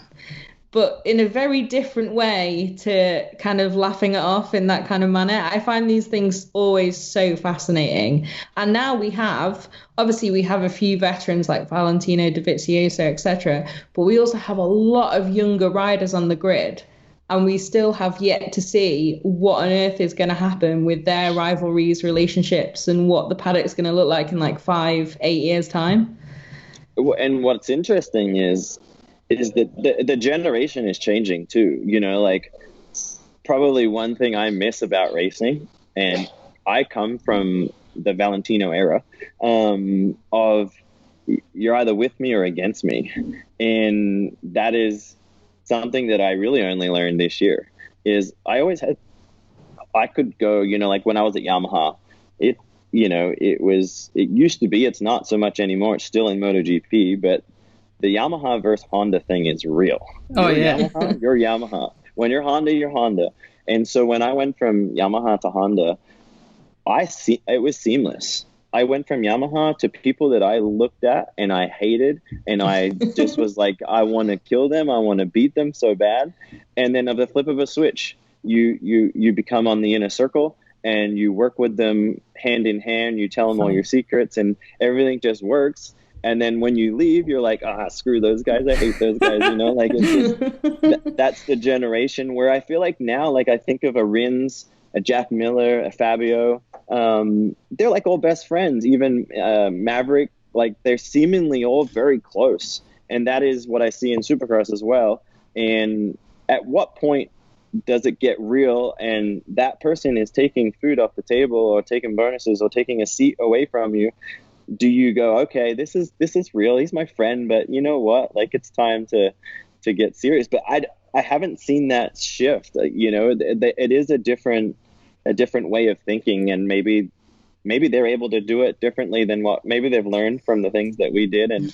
but in a very different way to kind of laughing it off in that kind of manner. I find these things always so fascinating. And now we have a few veterans like Valentino, Dovizioso, etc. But we also have a lot of younger riders on the grid. And we still have yet to see what on earth is going to happen with their rivalries, relationships, and what the paddock's going to look like in like 5-8 years' time. And what's interesting is that the generation is changing too. Like, probably one thing I miss about racing, and I come from the Valentino era, of you're either with me or against me. And that is something that I really only learned this year. Is I could go, like when I was at Yamaha, it used to be, it's not so much anymore. It's still in MotoGP, but the Yamaha versus Honda thing is real. Oh, yeah. Yamaha, you're Yamaha. When you're Honda, you're Honda. And so when I went from Yamaha to Honda, it was seamless. I went from Yamaha to people that I looked at and I hated, and I just was like, I want to kill them. I want to beat them so bad. And then of the flip of a switch, you become on the inner circle, and you work with them hand in hand. You tell them all your secrets, and everything just works. And then when you leave, you're like, screw those guys. I hate those guys. Like, it's just, that's the generation where I feel like now, like, I think of a Rins, a Jack Miller, a Fabio. They're like all best friends. Even Maverick, like, they're seemingly all very close. And that is what I see in Supercross as well. And at what point does it get real and that person is taking food off the table or taking bonuses or taking a seat away from you? Do you go, okay, this is real. He's my friend, but you know what? Like, it's time to get serious. But I haven't seen that shift. It is a different way of thinking, and maybe they're able to do it differently than what maybe they've learned from the things that we did, and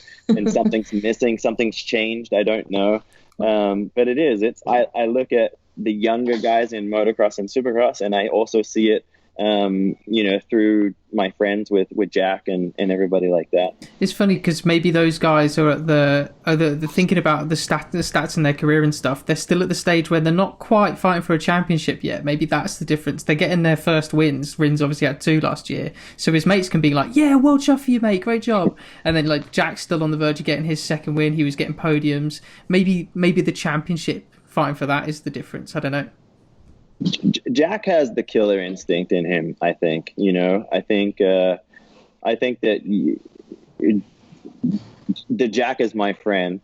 something's missing, something's changed. I don't know. But it is. I look at the younger guys in motocross and supercross, and I also see it through my friends with Jack and everybody like that. It's funny because maybe those guys are at the thinking about the stats in their career and stuff. They're still at the stage where they're not quite fighting for a championship yet. Maybe that's the difference. They're getting their first wins. Rins obviously had 2 last year, so his mates can be like, "Yeah, well chuffed for you, mate. Great job." And then like Jack's still on the verge of getting his second win. He was getting podiums. Maybe the championship fighting for that is the difference. I don't know. Jack has the killer instinct in him. I think, I think that the Jack is my friend.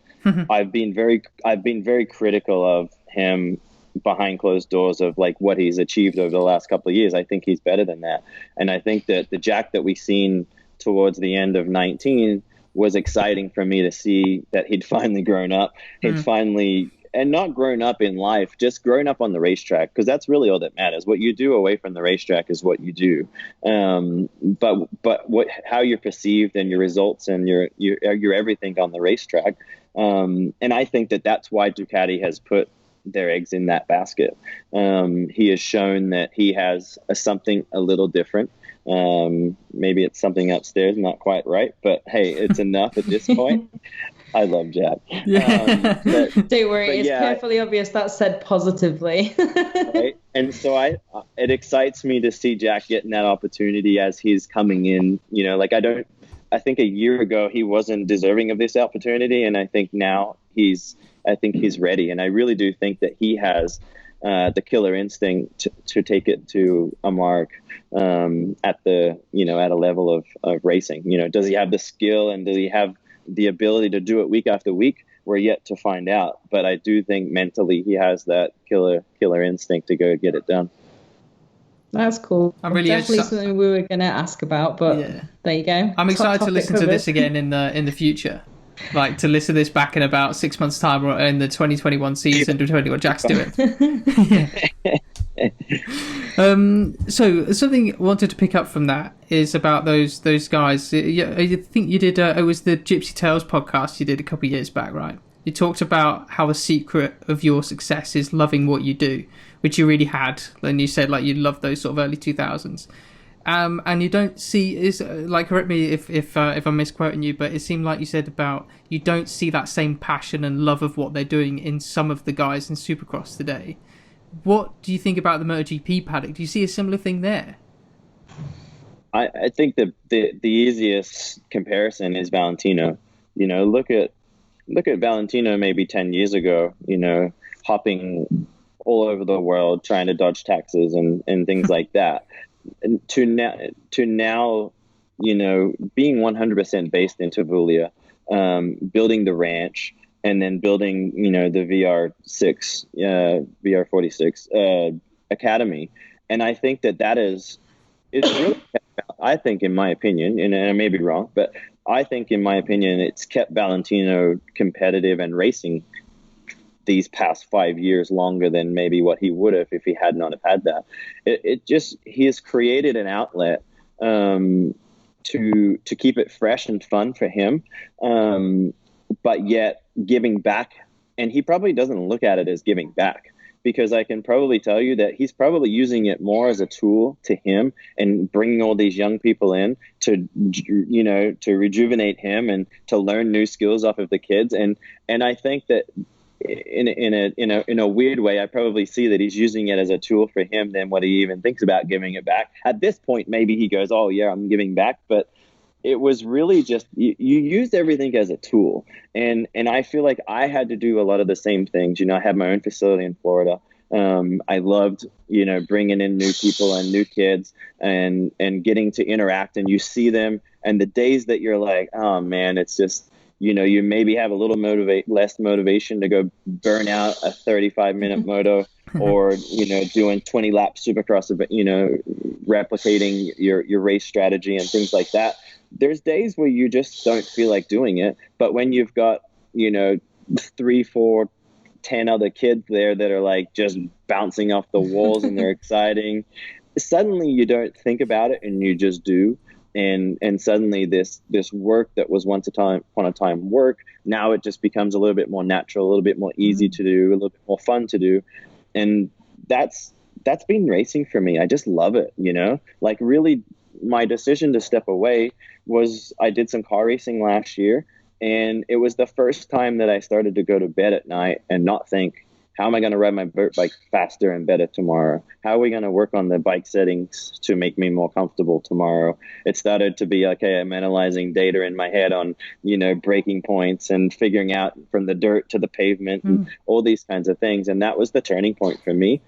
I've been very critical of him behind closed doors of like what he's achieved over the last couple of years. I think he's better than that. And I think that the Jack that we seen towards the end of 19 was exciting for me to see that he'd finally grown up. He'd finally and not grown up in life, just grown up on the racetrack, because that's really all that matters. What you do away from the racetrack is what you do. But how you're perceived and your results and your everything on the racetrack. And I think that's why Ducati has put their eggs in that basket. He has shown that he has something a little different. Maybe it's something upstairs not quite right, but hey, it's enough at this point. I love Jack. Don't worry, it's carefully obvious that's said positively. Right? And so it excites me to see Jack getting that opportunity as he's coming in. I think a year ago he wasn't deserving of this opportunity, and I think now he's ready. And I really do think that he has the killer instinct to take it to a Marc at a level of racing. Does he have the skill and does he have the ability to do it week after week? We're yet to find out, but I do think mentally he has that killer instinct to go get it done. That's cool. I'm really definitely something we were going to ask about, but there you go. I'm excited to listen to this again in the future, like to listen to this back in about 6 months' time or in the 2021 season, depending what Jack's doing. So something I wanted to pick up from that is about those guys. I think you did. It was the Gypsy Tales podcast you did a couple of years back, right? You talked about how the secret of your success is loving what you do, which you really had. And you said like you loved those sort of early 2000s. And you don't see is like, correct me if I'm misquoting you, but it seemed like you said about you don't see that same passion and love of what they're doing in some of the guys in Supercross today. What do you think about the MotoGP paddock? Do you see a similar thing there? I think the easiest comparison is Valentino. Look at Valentino maybe 10 years ago, hopping all over the world trying to dodge taxes and things like that. And to now, being 100% based in Tavullia, building the ranch, and then building, the VR46 academy. And I think it's really, I think in my opinion, and I may be wrong, but I think in my opinion, it's kept Valentino competitive and racing these past 5 years longer than maybe what he would have if he had not have had that. He has created an outlet to keep it fresh and fun for him, but yet giving back. And he probably doesn't look at it as giving back, because I can probably tell you that he's probably using it more as a tool to him and bringing all these young people in to rejuvenate him and to learn new skills off of the kids. And I think that in a weird way, I probably see that he's using it as a tool for him than what he even thinks about giving it back. At this point, maybe he goes, oh yeah, I'm giving back. But it was really just, you used everything as a tool. And I feel like I had to do a lot of the same things. I had my own facility in Florida. I loved, bringing in new people and new kids and getting to interact, and you see them, and the days that you're like, oh man, it's just, you maybe have a little less motivation to go burn out a 35-minute moto or, doing 20 lap Supercross, replicating your race strategy and things like that. There's days where you just don't feel like doing it. But when you've got, 3, 4, 10 other kids there that are like just bouncing off the walls and they're exciting, suddenly you don't think about it and you just do. And suddenly this work that was once upon a time work, now it just becomes a little bit more natural, a little bit more easy to do, a little bit more fun to do. And that's been racing for me. I just love it, like really my decision to step away was I did some car racing last year, and it was the first time that I started to go to bed at night and not think, how am I going to ride my dirt bike faster and better tomorrow? How are we going to work on the bike settings to make me more comfortable tomorrow? It started to be, okay, I'm analyzing data in my head on, braking points and figuring out from the dirt to the pavement and all these kinds of things. And that was the turning point for me.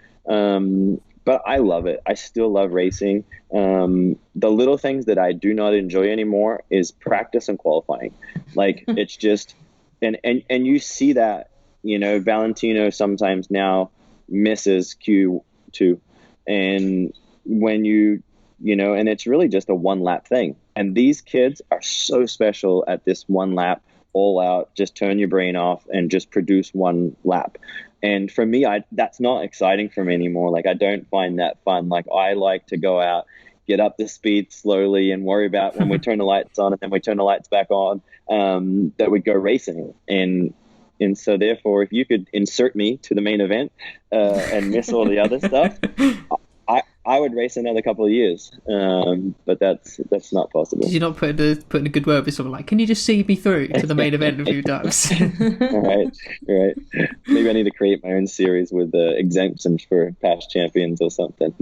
But I love it. I still love racing. The little things that I do not enjoy anymore is practice and qualifying. Like it's just, and you see that, Valentino sometimes now misses Q2, and when and it's really just a one lap thing. And these kids are so special at this one lap all out, just turn your brain off and just produce one lap. And for me, that's not exciting for me anymore. Like, I don't find that fun. Like, I like to go out, get up to speed slowly, and worry about when we turn the lights on and then we turn the lights back on, that we go racing. And so therefore, if you could insert me to the main event and miss all the other stuff, I would race another couple of years, but that's not possible. Did you not put in a good word with someone like, can you just see me through to the main event a few times? Right. Maybe I need to create my own series with exemptions for past champions or something.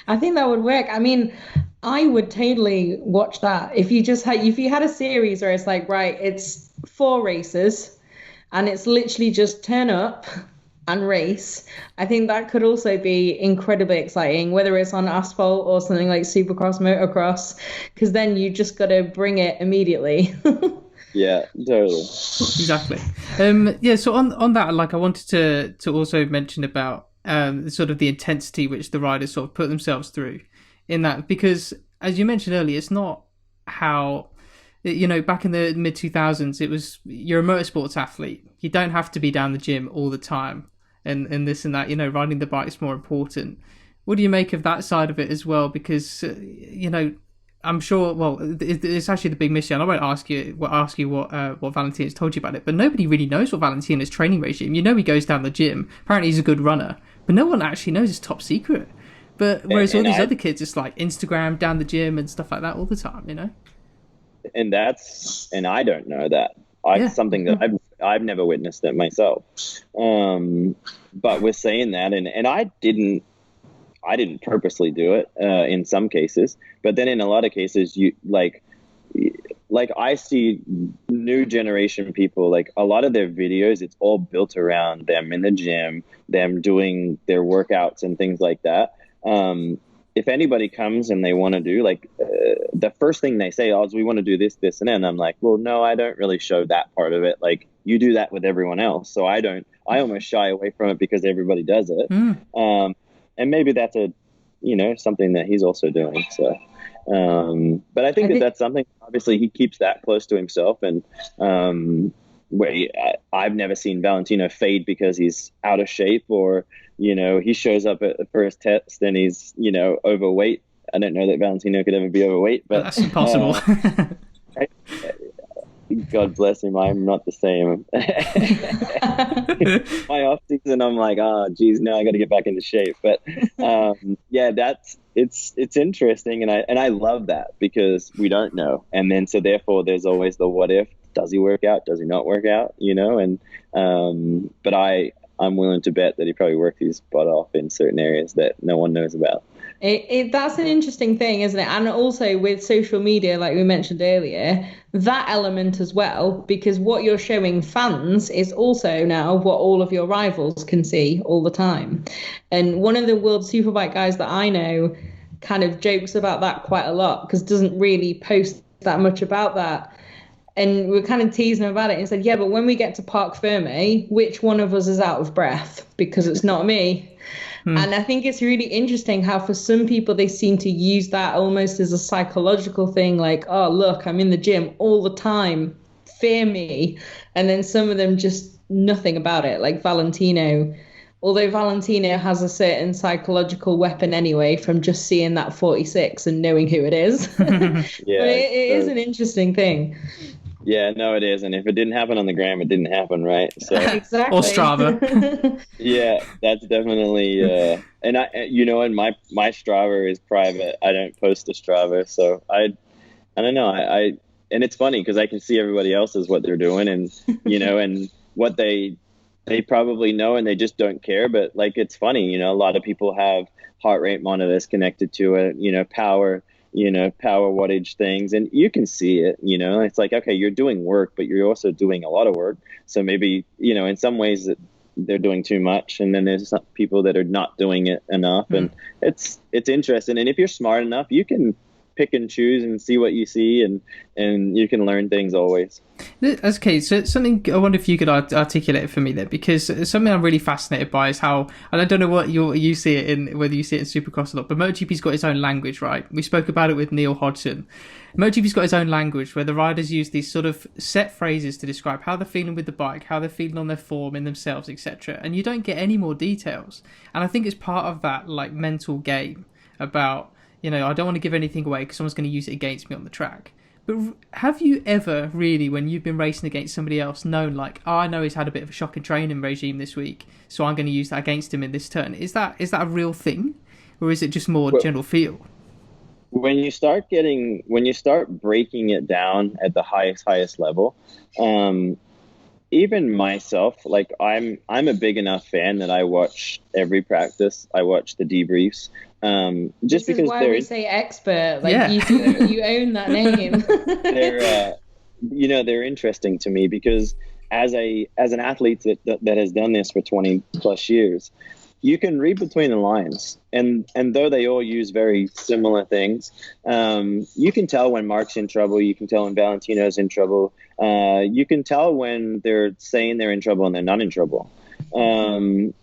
I think that would work. I mean, I would totally watch that if you had a series where it's like, right, it's 4 races, and it's literally just turn up and race. I think that could also be incredibly exciting, whether it's on asphalt or something like Supercross, motocross, because then you just got to bring it immediately. Yeah, totally. Exactly. So on that, like, I wanted to also mention about sort of the intensity which the riders sort of put themselves through in that, because as you mentioned earlier, it's not how, back in the mid 2000s, it was, you're a motorsports athlete. You don't have to be down the gym all the time and this and that, riding the bike is more important. What do you make of that side of it as well? Because, I'm sure, well, it's actually the big mystery, and I won't ask you what Valentino's told you about it, but nobody really knows what Valentino's training regime. He goes down the gym. Apparently he's a good runner, but no one actually knows. It's top secret. But whereas all these other kids, it's like Instagram, down the gym and stuff like that all the time, And I don't know that. Something that I've never witnessed it myself. But we're saying that, and I didn't purposely do it in some cases, but then in a lot of cases, you like I see new generation people, like a lot of their videos, it's all built around them in the gym, them doing their workouts and things like that. If anybody comes and they want to do the first thing they say, is we want to do this, and then I'm like, well, no, I don't really show that part of it. Like, you do that with everyone else. So I almost shy away from it because everybody does it. And maybe that's something that he's also doing. So, but I think that's something, obviously he keeps that close to himself. And, I've never seen Valentino fade because he's out of shape, or, he shows up at the first test and he's, overweight. I don't know that Valentino could ever be overweight, but that's impossible. God bless him. I'm not the same. My off season, I'm like, geez, now I got to get back into shape. But it's interesting, and I love that because we don't know, and then so therefore there's always the what if. Does he work out? Does he not work out? And but I'm willing to bet that he probably worked his butt off in certain areas that no one knows about. That's an interesting thing, isn't it? And also with social media, like we mentioned earlier, that element as well, because what you're showing fans is also now what all of your rivals can see all the time. And one of the World Superbike guys that I know kind of jokes about that quite a lot because doesn't really post that much about that. And we're kind of teasing him about it and said, yeah, but when we get to Parc Ferme, which one of us is out of breath? Because it's not me. And I think it's really interesting how for some people, they seem to use that almost as a psychological thing. Like, oh, look, I'm in the gym all the time. Fear me. And then some of them just nothing about it. Like Valentino, although Valentino has a certain psychological weapon anyway from just seeing that 46 and knowing who it is. Yeah, but it is an interesting thing. Yeah, no, it is. And if it didn't happen on the gram, it didn't happen, right? So Exactly. Or Strava. Yeah, that's definitely and and my Strava is private. I don't post to Strava, so I don't know. I and it's funny because I can see everybody else's what they're doing, and and what they probably know, and they just don't care. But like, it's funny, a lot of people have heart rate monitors connected to it, power wattage things, and you can see it. It's like, okay, you're doing work, but you're also doing a lot of work. So maybe in some ways that they're doing too much, and then there's some people that are not doing it enough. And it's interesting. And if you're smart enough, you can pick and choose and see what you see, and you can learn things always. Okay, so something I wonder if you could articulate for me there, because something I'm really fascinated by is how, and I don't know what you see it in, whether you see it in Supercross or not, but MotoGP's got its own language, right? We spoke about it with Neil Hodgson. MotoGP's got its own language where the riders use these sort of set phrases to describe how they're feeling with the bike, how they're feeling on their form, in themselves, etc. And you don't get any more details. And I think it's part of that like mental game about, I don't want to give anything away because someone's going to use it against me on the track. But have you ever really, when you've been racing against somebody else, known like, I know he's had a bit of a shocking training regime this week, so I'm going to use that against him in this turn? Is that a real thing, or is it just more general feel? When you start breaking it down at the highest level, even myself, like I'm a big enough fan that I watch every practice. I watch the debriefs. Just this because is why we say expert, like you own that name. They're interesting to me because as an athlete that has done this for 20 plus years, you can read between the lines, and though they all use very similar things, you can tell when Marc's in trouble. You can tell when Valentino's in trouble. You can tell when they're saying they're in trouble and they're not in trouble. And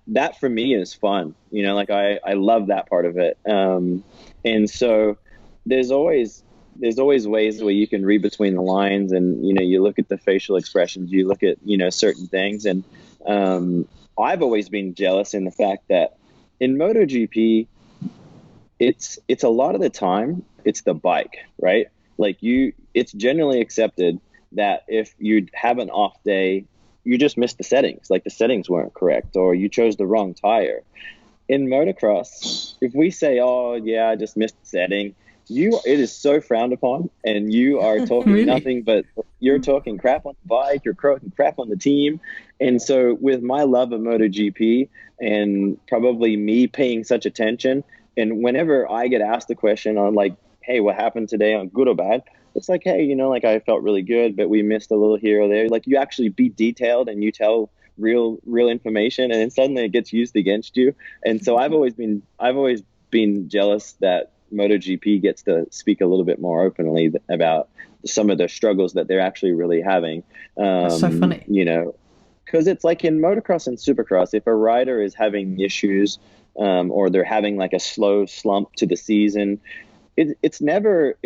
that for me is fun. Like I love that part of it. And so there's always ways where you can read between the lines, and you look at the facial expressions, you look at certain things, and I've always been jealous in the fact that in MotoGP, it's a lot of the time it's the bike, right? Like it's generally accepted that if you have an off day, you just missed the settings, like the settings weren't correct, or you chose the wrong tire. In motocross, if we say, "Oh yeah, I just missed the setting," it is so frowned upon, and you are talking really? nothing but you're talking crap on the bike, you're talking crap on the team. And so with my love of MotoGP and probably me paying such attention, and whenever I get asked a question on like, hey, what happened today, on good or bad, it's like, hey, like I felt really good, but we missed a little here or there. Like you actually be detailed and you tell real information, and then suddenly it gets used against you. And so I've always been jealous that MotoGP gets to speak a little bit more openly about some of the struggles that they're actually really having. That's so funny. Because it's like in motocross and supercross, if a rider is having issues or they're having like a slow slump to the season, it's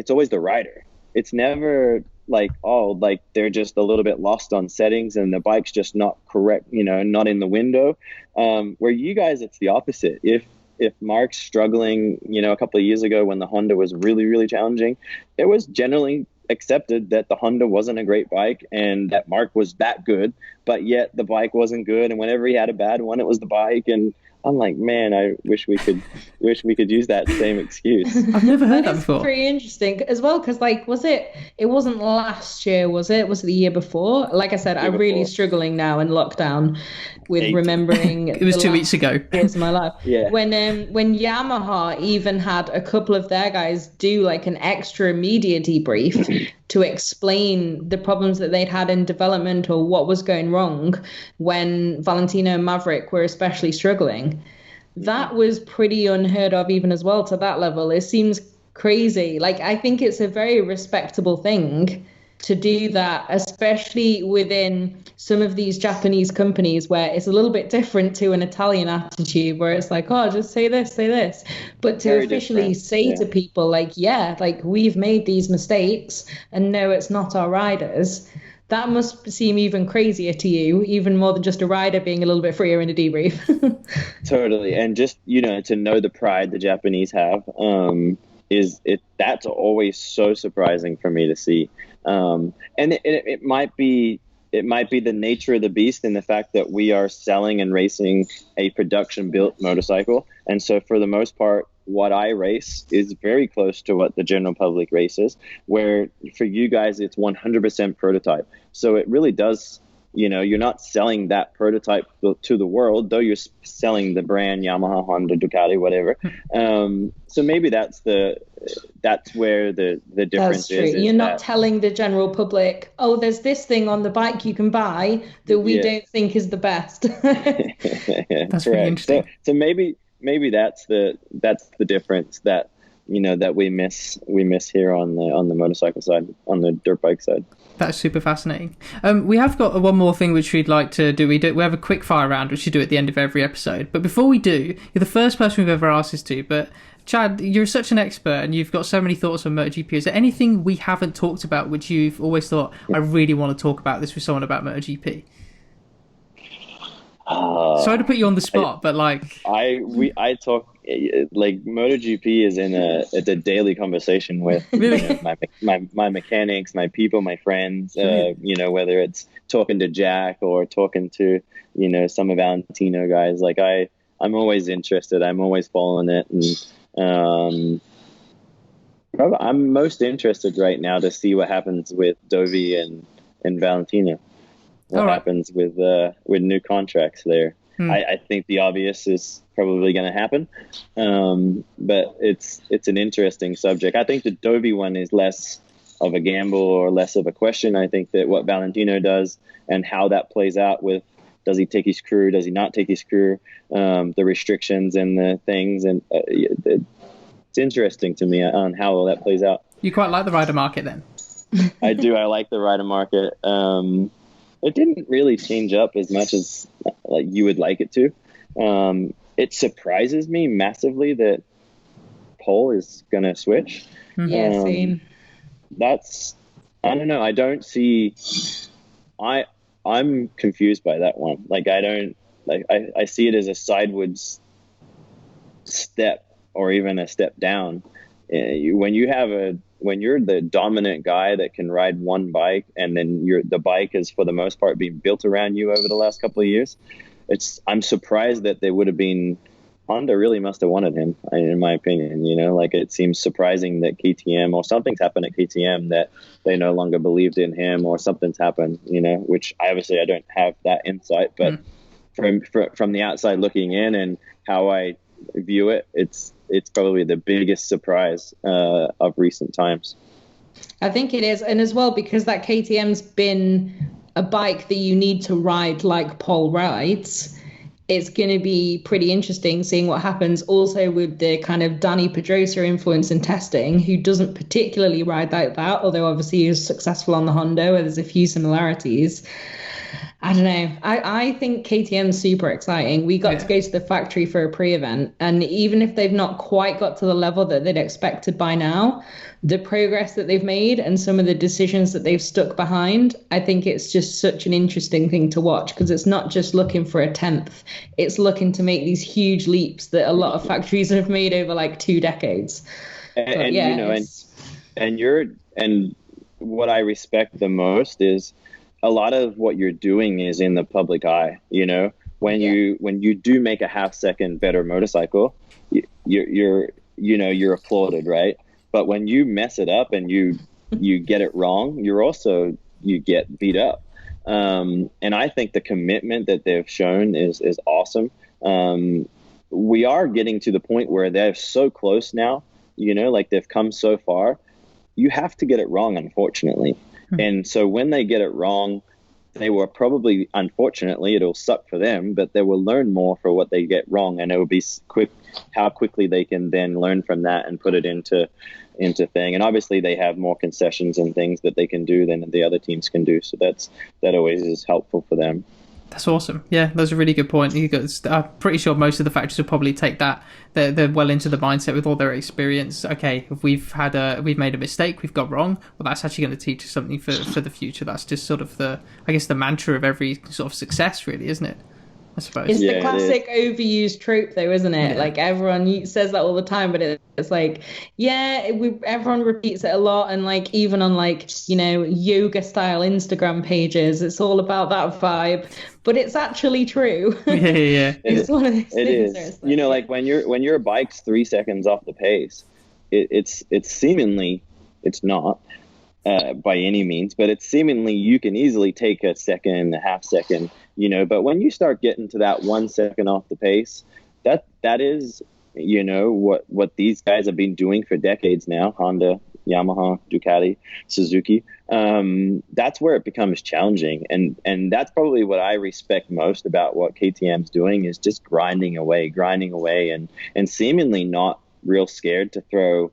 always the rider. It's never like, like they're just a little bit lost on settings and the bike's just not correct, not in the window. Where you guys, it's the opposite. If Marc's struggling, a couple of years ago when the Honda was really, really challenging, it was generally accepted that the Honda wasn't a great bike and that Marc was that good, but yet the bike wasn't good. And whenever he had a bad one, it was the bike. And I'm like, man, I wish we could use that same excuse. I've never heard that before. Pretty interesting as well, because like, it wasn't last year, was it the year before? Like I said, I'm really struggling now in lockdown with remembering. It was 2 weeks ago. Years of my life. Yeah. When Yamaha even had a couple of their guys do like an extra media debrief to explain the problems that they'd had in development or what was going wrong when Valentino and Maverick were especially struggling. That was pretty unheard of even as well to that level. It seems crazy. Like, I think it's a very respectable thing to do that, especially within some of these Japanese companies where it's a little bit different to an Italian attitude where it's like, oh, just say this. But to very officially different. say to people like, like we've made these mistakes and no, it's not our riders. That must seem even crazier to you, even more than just a rider being a little bit freer in a debrief. Totally. And just, to know the pride the Japanese have, that's always so surprising for me to see. And it might be the nature of the beast in the fact that we are selling and racing a production built motorcycle. And so for the most part, what I race is very close to what the general public races, where for you guys, it's 100% prototype. So it really does, you're not selling that prototype to the world, though you're selling the brand Yamaha, Honda, Ducati, whatever. So maybe that's where the difference is. You're not telling the general public, oh, there's this thing on the bike you can buy that we don't think is the best. That's really interesting. So maybe that's the difference, that that we miss here on the motorcycle side, on the dirt bike side. That's super fascinating. We have got one more thing which we'd like to do. We have a quick fire round, which we do at the end of every episode. But before we do, you're the first person we've ever asked this to. But Chad, you're such an expert and you've got so many thoughts on MotoGP. Is there anything we haven't talked about which you've always thought, I really want to talk about this with someone about MotoGP? Sorry to put you on the spot, but like I talk like MotoGP is it's a daily conversation with really? My mechanics, my people, my friends. Whether it's talking to Jack or talking to some of Valentino guys. Like I'm always interested. I'm always following it, and I'm most interested right now to see what happens with Dovi and Valentino. What happens with new contracts there? I think the obvious is probably going to happen, but it's an interesting subject. I think the Dovi one is less of a gamble or less of a question. I think that what Valentino does and how that plays out with, does he take his crew, does he not take his crew, the restrictions and the things, and it's interesting to me on how all that plays out. You quite like the rider market then? I do. I like the rider market. It didn't really change up as much as like you would like it to. It surprises me massively that Pole is going to switch. Yeah, same. I don't know. I don't see. I'm confused by that one. Like I see it as a sideways step or even a step down. When you're the dominant guy that can ride one bike, and then the bike is for the most part being built around you over the last couple of years, I'm surprised that they would have been. Honda really must have wanted him, in my opinion. Like it seems surprising that KTM or something's happened at KTM that they no longer believed in him, or something's happened. Which obviously I don't have that insight, but from the outside looking in and how I view it, it's probably the biggest surprise of recent times. I think it is, and as well because that KTM's been a bike that you need to ride like Paul rides. It's going to be pretty interesting seeing what happens also with the kind of Danny Pedrosa influence in testing, who doesn't particularly ride like that, although obviously he was successful on the Honda where there's a few similarities. I don't know. I think KTM's super exciting. We got to go to the factory for a pre-event, and even if they've not quite got to the level that they'd expected by now, the progress that they've made and some of the decisions that they've stuck behind, I think it's just such an interesting thing to watch, because it's not just looking for a 10th. It's looking to make these huge leaps that a lot of factories have made over like 2 decades. And what I respect the most is a lot of what you're doing is in the public eye. When you do make a half second better motorcycle, you're applauded, right? But when you mess it up and you get it wrong, you get beat up. And I think the commitment that they've shown is awesome. We are getting to the point where they're so close now, like they've come so far. You have to get it wrong, unfortunately. And so when they get it wrong, they will probably, unfortunately, it'll suck for them, but they will learn more for what they get wrong, and it will be how quickly they can then learn from that and put it into thing. And obviously they have more concessions and things that they can do than the other teams can do. So that always is helpful for them. That's awesome. Yeah, that's a really good point. I'm pretty sure most of the factories will probably take that. They're well into the mindset with all their experience. Okay, if we've made a mistake, we've got wrong. Well, that's actually going to teach us something for the future. That's just sort of the mantra of every sort of success, really, isn't it? I suppose. It's the classic overused trope, though, isn't it? Yeah. Like everyone says that all the time, but it's like, everyone repeats it a lot, and like even on yoga style Instagram pages, it's all about that vibe. But it's actually true. Yeah. It's one of those things. It is. Like when your bike's 3 seconds off the pace, it's seemingly, it's not by any means, but it's seemingly you can easily take a second and a half second. But when you start getting to that 1 second off the pace, that is, what these guys have been doing for decades now. Honda, Yamaha, Ducati, Suzuki. That's where it becomes challenging. And that's probably what I respect most about what KTM's doing, is just grinding away and seemingly not real scared to throw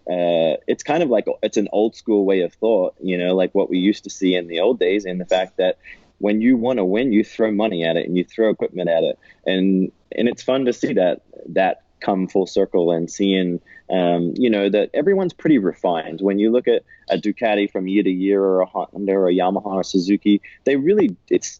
it's kind of like it's an old school way of thought, like what we used to see in the old days, and the fact that when you want to win, you throw money at it and you throw equipment at it, and it's fun to see that come full circle and seeing that everyone's pretty refined. When you look at a Ducati from year to year, or a Honda or a Yamaha or Suzuki, they really it's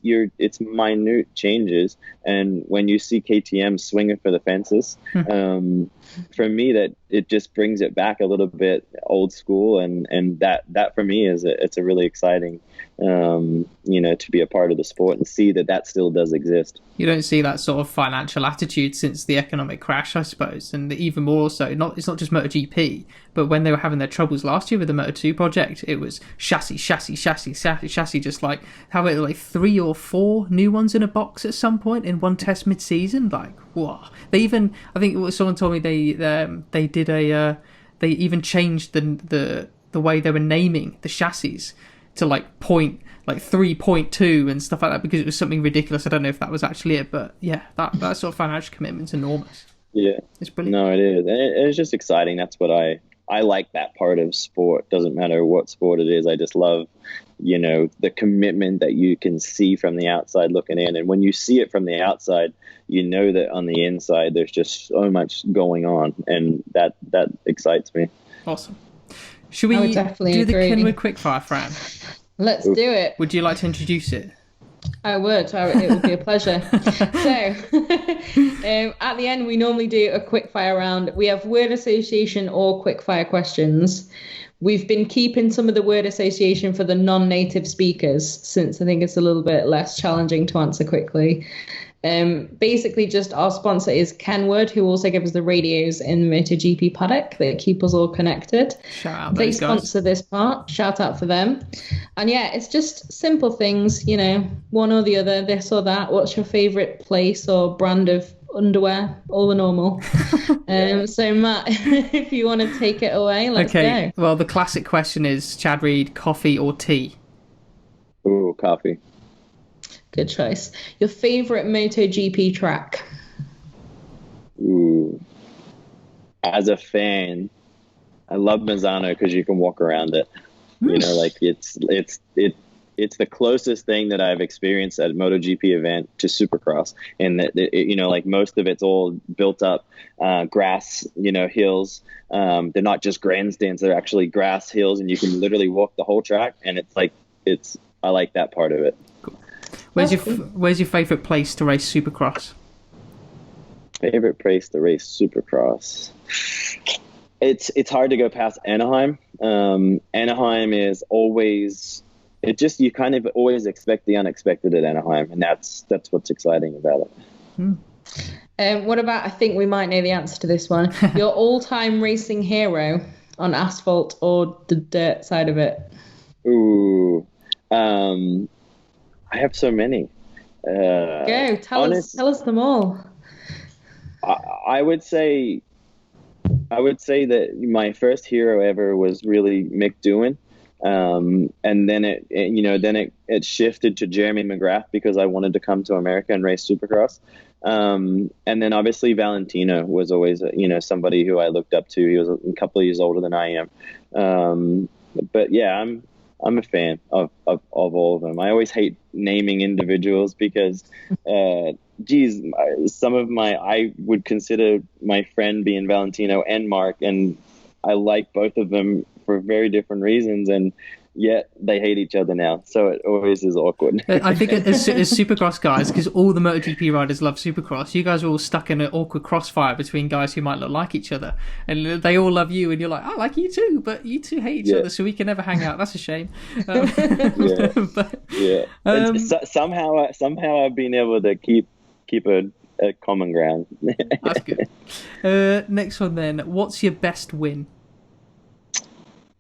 minute changes. And when you see KTM swinging for the fences, for me, that it just brings it back a little bit old school, and that for me it's a really exciting to be a part of the sport and see that still does exist. You don't see that sort of financial attitude since the economic crash, I suppose, and even more so. It's not just MotoGP, but when they were having their troubles last year with the Moto2 project, it was chassis, just like having like 3 or 4 new ones in a box at some point in one test mid-season. Like, whoa! They even, I think someone told me they did they even changed the way they were naming the chassis to like 3.2 and stuff like that, because it was something ridiculous. I don't know if that was actually it, but yeah, that sort of financial commitment's enormous. Yeah, it's brilliant. No, it is. It's just exciting. That's what I like, that part of sport. Doesn't matter what sport it is. I just love, the commitment that you can see from the outside looking in. And when you see it from the outside, that on the inside there's just so much going on, and that excites me. Awesome. Should we do the Kenwood Quickfire, Fran? Let's do it. Would you like to introduce it? I would. It would be a pleasure. So, at the end, we normally do a quickfire round. We have word association or quickfire questions. We've been keeping some of the word association for the non-native speakers, since I think it's a little bit less challenging to answer quickly. Basically, just our sponsor is Kenwood, who also gives us the radios in the MotoGP paddock that keep us all connected. Shout out they those sponsor guys. This part. Shout out for them. And yeah, it's just simple things, one or the other, this or that. What's your favorite place or brand of underwear? All the normal. So Matt, if you want to take it away, let's go. Well, the classic question is, Chad Reed, coffee or tea? Ooh, coffee. Good choice. Your favorite MotoGP track? Ooh. As a fan, I love Misano because you can walk around it. It's the closest thing that I've experienced at a MotoGP event to Supercross, and that most of it's all built up grass, hills. They're not just grandstands; they're actually grass hills, and you can literally walk the whole track. And I like that part of it. Where's your favourite place to race Supercross? Favorite place to race Supercross? It's hard to go past Anaheim. Anaheim is always you kind of always expect the unexpected at Anaheim, and that's what's exciting about it. What about, I think we might know the answer to this one, your all-time racing hero on asphalt or the dirt side of it? Ooh. I have so many. Go, tell us them all. I would say that my first hero ever was really Mick Doohan, and then it shifted to Jeremy McGrath because I wanted to come to America and race Supercross, and then obviously Valentino was always somebody who I looked up to. He was a couple of years older than I am, but yeah, I'm a fan of all of them. I always hate naming individuals because, I would consider my friend being Valentino and Marc, and I like both of them for very different reasons, and yet they hate each other now. So it always is awkward. I think as Supercross guys, because all the MotoGP riders love Supercross, you guys are all stuck in an awkward crossfire between guys who might not like each other, and they all love you, and you're like, I like you too, but you two hate each other, so we can never hang out. That's a shame. Somehow I've been able to keep a common ground. That's good. Next one then. What's your best win?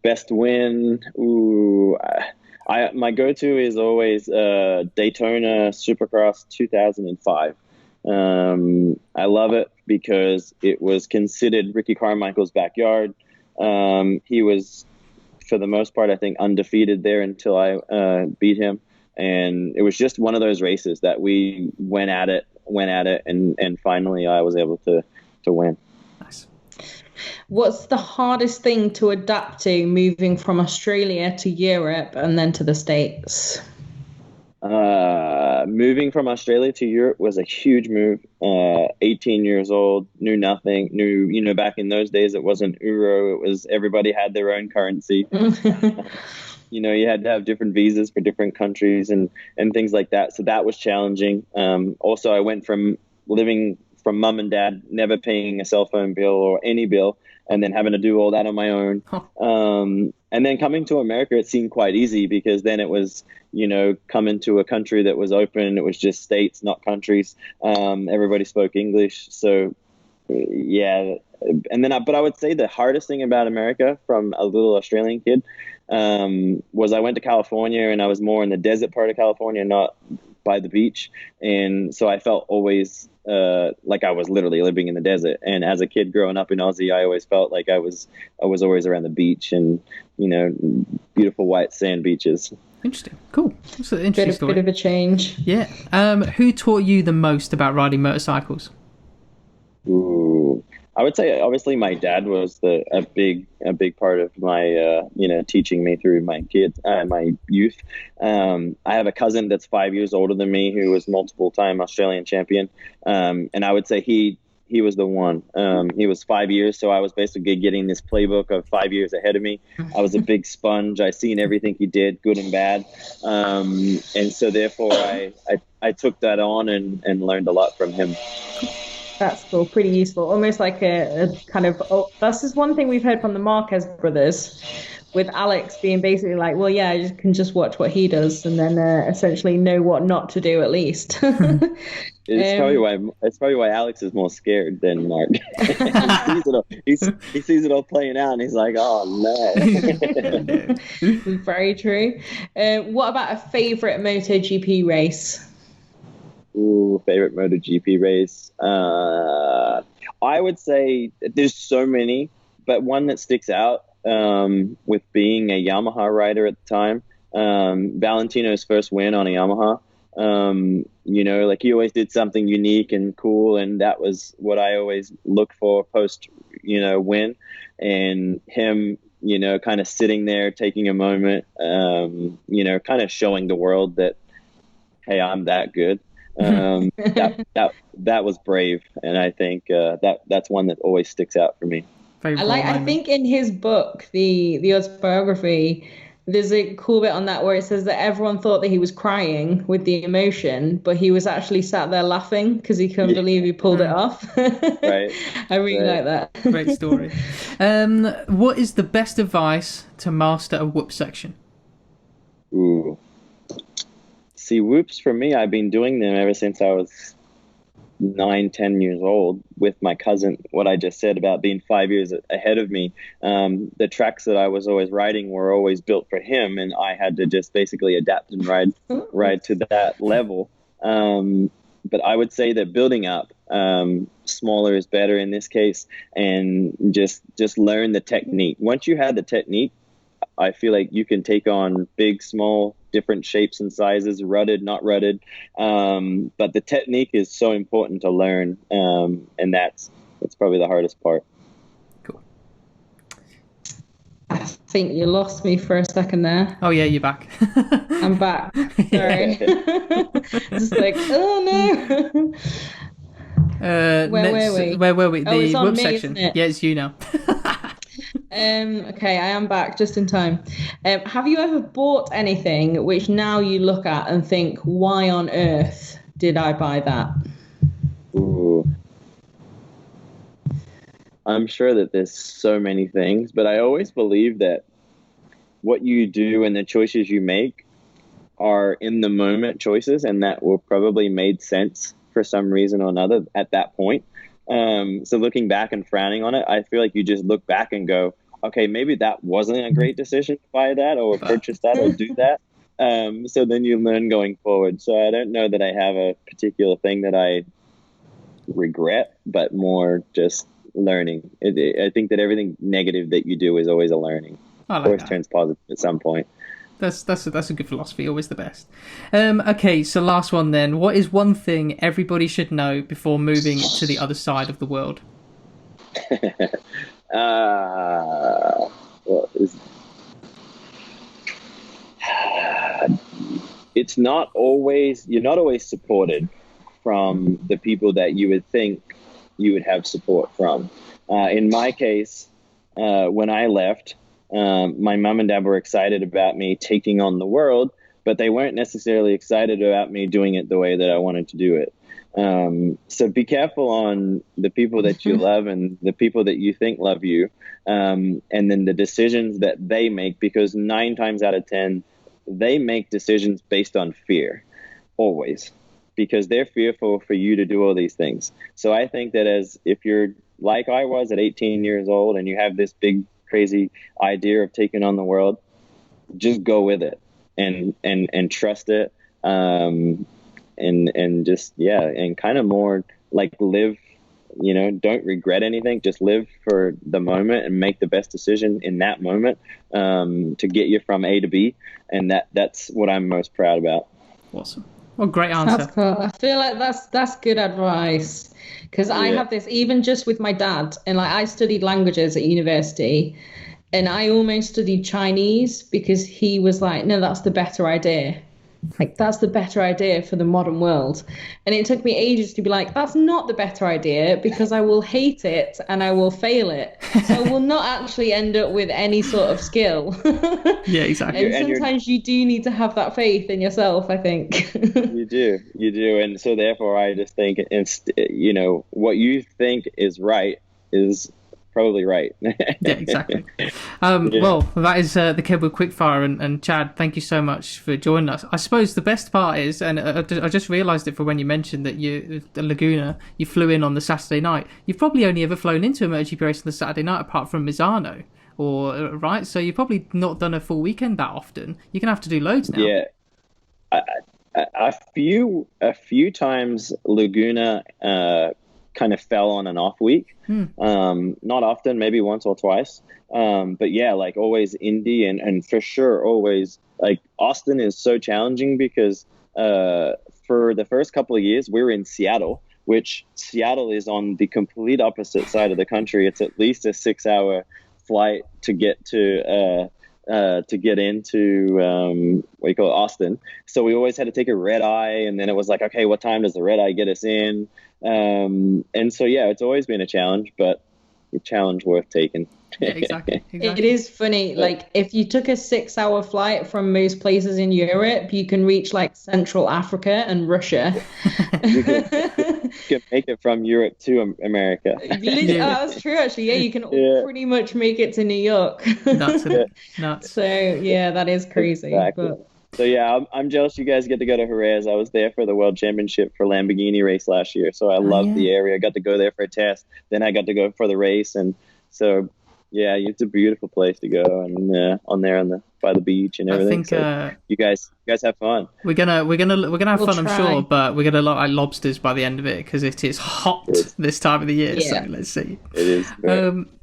Best win. Ooh, my go-to is always Daytona Supercross 2005. I love it because it was considered Ricky Carmichael's backyard. He was, for the most part, I think, undefeated there until I beat him, and it was just one of those races that we went at it, and finally I was able to win. Nice. What's the hardest thing to adapt to moving from Australia to Europe and then to the States? Moving from Australia to Europe was a huge move. 18 years old, knew nothing, back in those days, it wasn't euro. It was, everybody had their own currency. You had to have different visas for different countries and things like that. So that was challenging. Also, I went from living from mum and dad, never paying a cell phone bill or any bill, and then having to do all that on my own. And then coming to America, it seemed quite easy because then it was, coming to a country that was open. It was just states, not countries. Everybody spoke English. So, yeah. And then, but I would say the hardest thing about America from a little Australian kid was I went to California, and I was more in the desert part of California, not by the beach. And so I felt always like I was literally living in the desert. And as a kid growing up in Aussie, I always felt like I was always around the beach and, beautiful white sand beaches. Interesting. Cool. That's an interesting story. Bit of a change. Yeah. Who taught you the most about riding motorcycles? Ooh. I would say obviously my dad was a big part of my teaching me through my youth. I have a cousin that's 5 years older than me who was multiple-time Australian champion, and I would say he was the one. He was 5 years, so I was basically getting this playbook of 5 years ahead of me. I was a big sponge. I seen everything he did, good and bad, and so therefore I took that on and learned a lot from him. That's cool, pretty useful. Almost like a kind of, this is one thing we've heard from the Marquez brothers, with Alex being basically like, well, yeah, you can just watch what he does and then essentially know what not to do at least. It's probably why Alex is more scared than Mark. he sees it all playing out, and he's like, oh no. Very true. What about a favorite MotoGP race? Ooh, favorite MotoGP race. I would say there's so many, but one that sticks out with being a Yamaha rider at the time, Valentino's first win on a Yamaha. Like he always did something unique and cool, and that was what I always looked for post, win. And him, kind of sitting there, taking a moment, kind of showing the world that, hey, I'm that good. That was brave, and I think that's one that always sticks out for me. I think in his book, the autobiography, there's a cool bit on that where it says that everyone thought that he was crying with the emotion, but he was actually sat there laughing because he couldn't believe he pulled it off. Right. I really like that. Great story. What is the best advice to master a whoop section? Ooh. See, whoops for me, I've been doing them ever since I was 9-10 years old with my cousin. What I just said about being 5 years ahead of me, the tracks that I was always riding were always built for him, and I had to just basically adapt and ride to that level. But I would say that building up, smaller is better in this case, and just learn the technique. Once you have the technique, I feel like you can take on big, small, different shapes and sizes, rutted, not rutted. But the technique is so important to learn, and that's probably the hardest part. Cool. I think you lost me for a second there. Oh yeah, you're back. I'm back. Sorry. Just like, oh no. Where were we? The whoop section. Yeah, it's you now. Okay, I am back just in time. Have you ever bought anything which now you look at and think, why on earth did I buy that? Ooh. I'm sure that there's so many things, but I always believe that what you do and the choices you make are in the moment choices, and that will probably made sense for some reason or another at that point. So looking back and frowning on it, I feel like you just look back and go, okay, maybe that wasn't a great decision to buy that or purchase that or do that. So then you learn going forward. So I don't know that I have a particular thing that I regret, but more just learning. I think that everything negative that you do is always a learning. Always turns positive at some point. That's a good philosophy, always the best. Okay, so last one then. What is one thing everybody should know before moving to the other side of the world? Well, it's not always, you're not always supported from the people that you would think you would have support from. In my case, when I left, my mom and dad were excited about me taking on the world, but they weren't necessarily excited about me doing it the way that I wanted to do it. So be careful on the people that you love and the people that you think love you, and then the decisions that they make, because 9 times out of 10, they make decisions based on fear, always, because they're fearful for you to do all these things. So I think that if you're like I was at 18 years old and you have this big, crazy idea of taking on the world, just go with it and trust it. And just, and kind of more like live, don't regret anything. Just live for the moment and make the best decision in that moment, to get you from A to B. And that's what I'm most proud about. Awesome. Well, great answer. That's cool. I feel like that's good advice, because I have this even just with my dad, and like I studied languages at university, and I almost studied Chinese because he was like, no, that's the better idea. Like, that's the better idea for the modern world. And it took me ages to be like, that's not the better idea, because I will hate it and I will fail it. So I will not actually end up with any sort of skill. Yeah, exactly. And sometimes you do need to have that faith in yourself, I think. You do. And so therefore I just think, what you think is right is probably right. Yeah, exactly. Well, that is the Kenwood Quickfire, and Chad, thank you so much for joining us. I suppose the best part is, and I just realised it for when you mentioned that the Laguna, you flew in on the Saturday night. You've probably only ever flown into a MotoGP race on the Saturday night, apart from Misano, right? So you've probably not done a full weekend that often. You're gonna have to do loads now. Yeah, a few times Laguna kind of fell on an off week. Not often, maybe once or twice. But yeah, like always Indy, and for sure always like Austin is so challenging because for the first couple of years we were in Seattle, which Seattle is on the complete opposite side of the country. It's at least a 6-hour flight to get into what you call Austin. So we always had to take a red eye, and then it was like, okay, what time does the red eye get us in? And so yeah, it's always been a challenge, but a challenge worth taking. Yeah, exactly. It is funny, like if you took a 6-hour flight from most places in Europe, you can reach like Central Africa and Russia. You can make it from Europe to America. That's true, actually. Yeah, you can pretty much make it to New York. Nuts. So yeah, that is crazy. Exactly. But... So yeah, I'm jealous you guys get to go to Jerez. I was there for the World Championship for Lamborghini race last year, so I loved the area. I got to go there for a test, then I got to go for the race, and so yeah, it's a beautiful place to go, and by the beach and everything. I think you guys have fun. We're gonna have fun, I'm sure, but we're gonna look like lobsters by the end of it because it is hot this time of the year. Yeah. So let's see. It is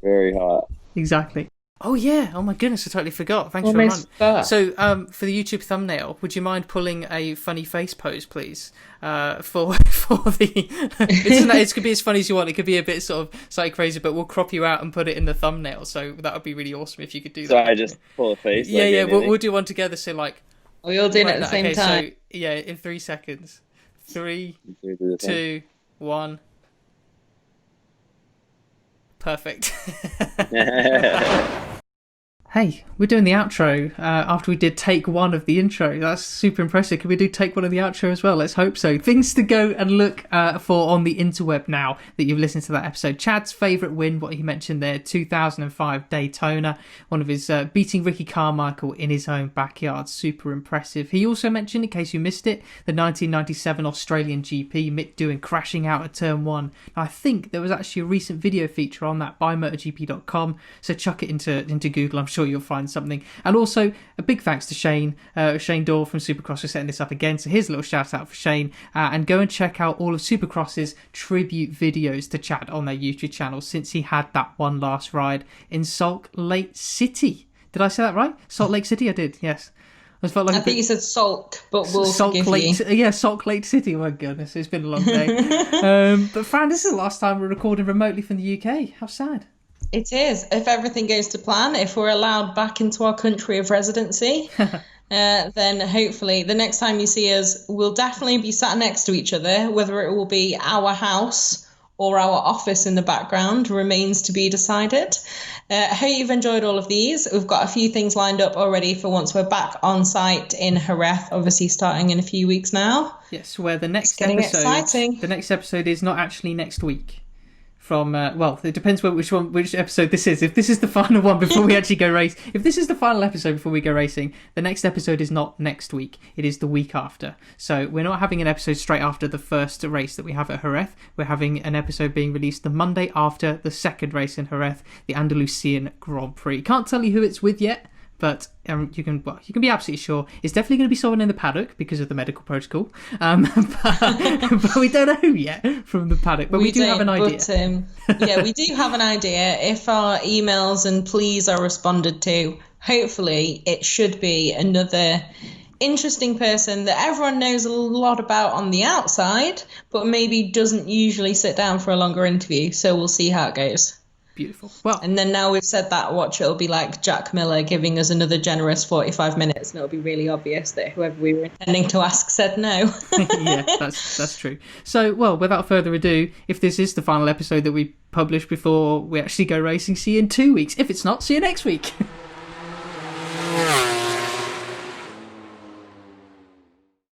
very hot. Exactly. Oh yeah! Oh my goodness, I totally forgot. Thanks for reminding. So, for the YouTube thumbnail, would you mind pulling a funny face pose, please? For the, it could be as funny as you want. It could be a bit sort of slightly crazy, but we'll crop you out and put it in the thumbnail. So that would be really awesome if you could do that. So I just pull a face. Yeah. We'll do one together. So like, we all doing it at the same time. So yeah, in 3 seconds. 3, 2, 1. Perfect. Hey, we're doing the outro after we did take 1 of the intro. That's super impressive. Can we do take 1 of the outro as well? Let's hope so. Things to go and look for on the interweb now that you've listened to that episode. Chad's favourite win, what he mentioned there, 2005 Daytona. One of his beating Ricky Carmichael in his own backyard. Super impressive. He also mentioned, in case you missed it, the 1997 Australian GP, Mick Doohan crashing out at turn 1. Now, I think there was actually a recent video feature on that by MotoGP.com, so chuck it into Google. I'm sure you'll find something. And also a big thanks to Shane Dorr from Supercross for setting this up again, so here's a little shout out for Shane, and go and check out all of Supercross's tribute videos to Chad on their YouTube channel since he had that one last ride in Salt Lake City. Did I say that right? Salt Lake City? I did, yes. I think you said Salt, but we'll forgive Lake, you. Yeah, Salt Lake City. Oh my goodness, it's been a long day. But Fran, this is the last time we're recording remotely from the UK. How sad. It is. If everything goes to plan, if we're allowed back into our country of residency, then hopefully the next time you see us, we'll definitely be sat next to each other. Whether it will be our house or our office in the background remains to be decided. I hope you've enjoyed all of these. We've got a few things lined up already for once we're back on site in Jerez, obviously starting in a few weeks now. Yes, where the next exciting. The next episode is not actually next week. From well, it depends which episode this is. If this is the final one before we actually go race, if this is the final episode before we go racing, the next episode is not next week. It is the week after. So we're not having an episode straight after the first race that we have at Jerez. We're having an episode being released the Monday after the second race in Jerez, the Andalusian Grand Prix. Can't tell you who it's with yet. But you can be absolutely sure it's definitely going to be someone in the paddock because of the medical protocol. But we don't know who yet from the paddock. But we do have an idea. But, we do have an idea. If our emails and pleas are responded to, hopefully it should be another interesting person that everyone knows a lot about on the outside, but maybe doesn't usually sit down for a longer interview. So we'll see how it goes. Beautiful. Well, and then now we've said that, watch, it'll be like Jack Miller giving us another generous 45 minutes, and it'll be really obvious that whoever we were intending to ask said no. Yeah, that's true. So, well, without further ado, if this is the final episode that we publish before we actually go racing, see you in 2 weeks. If it's not, see you next week.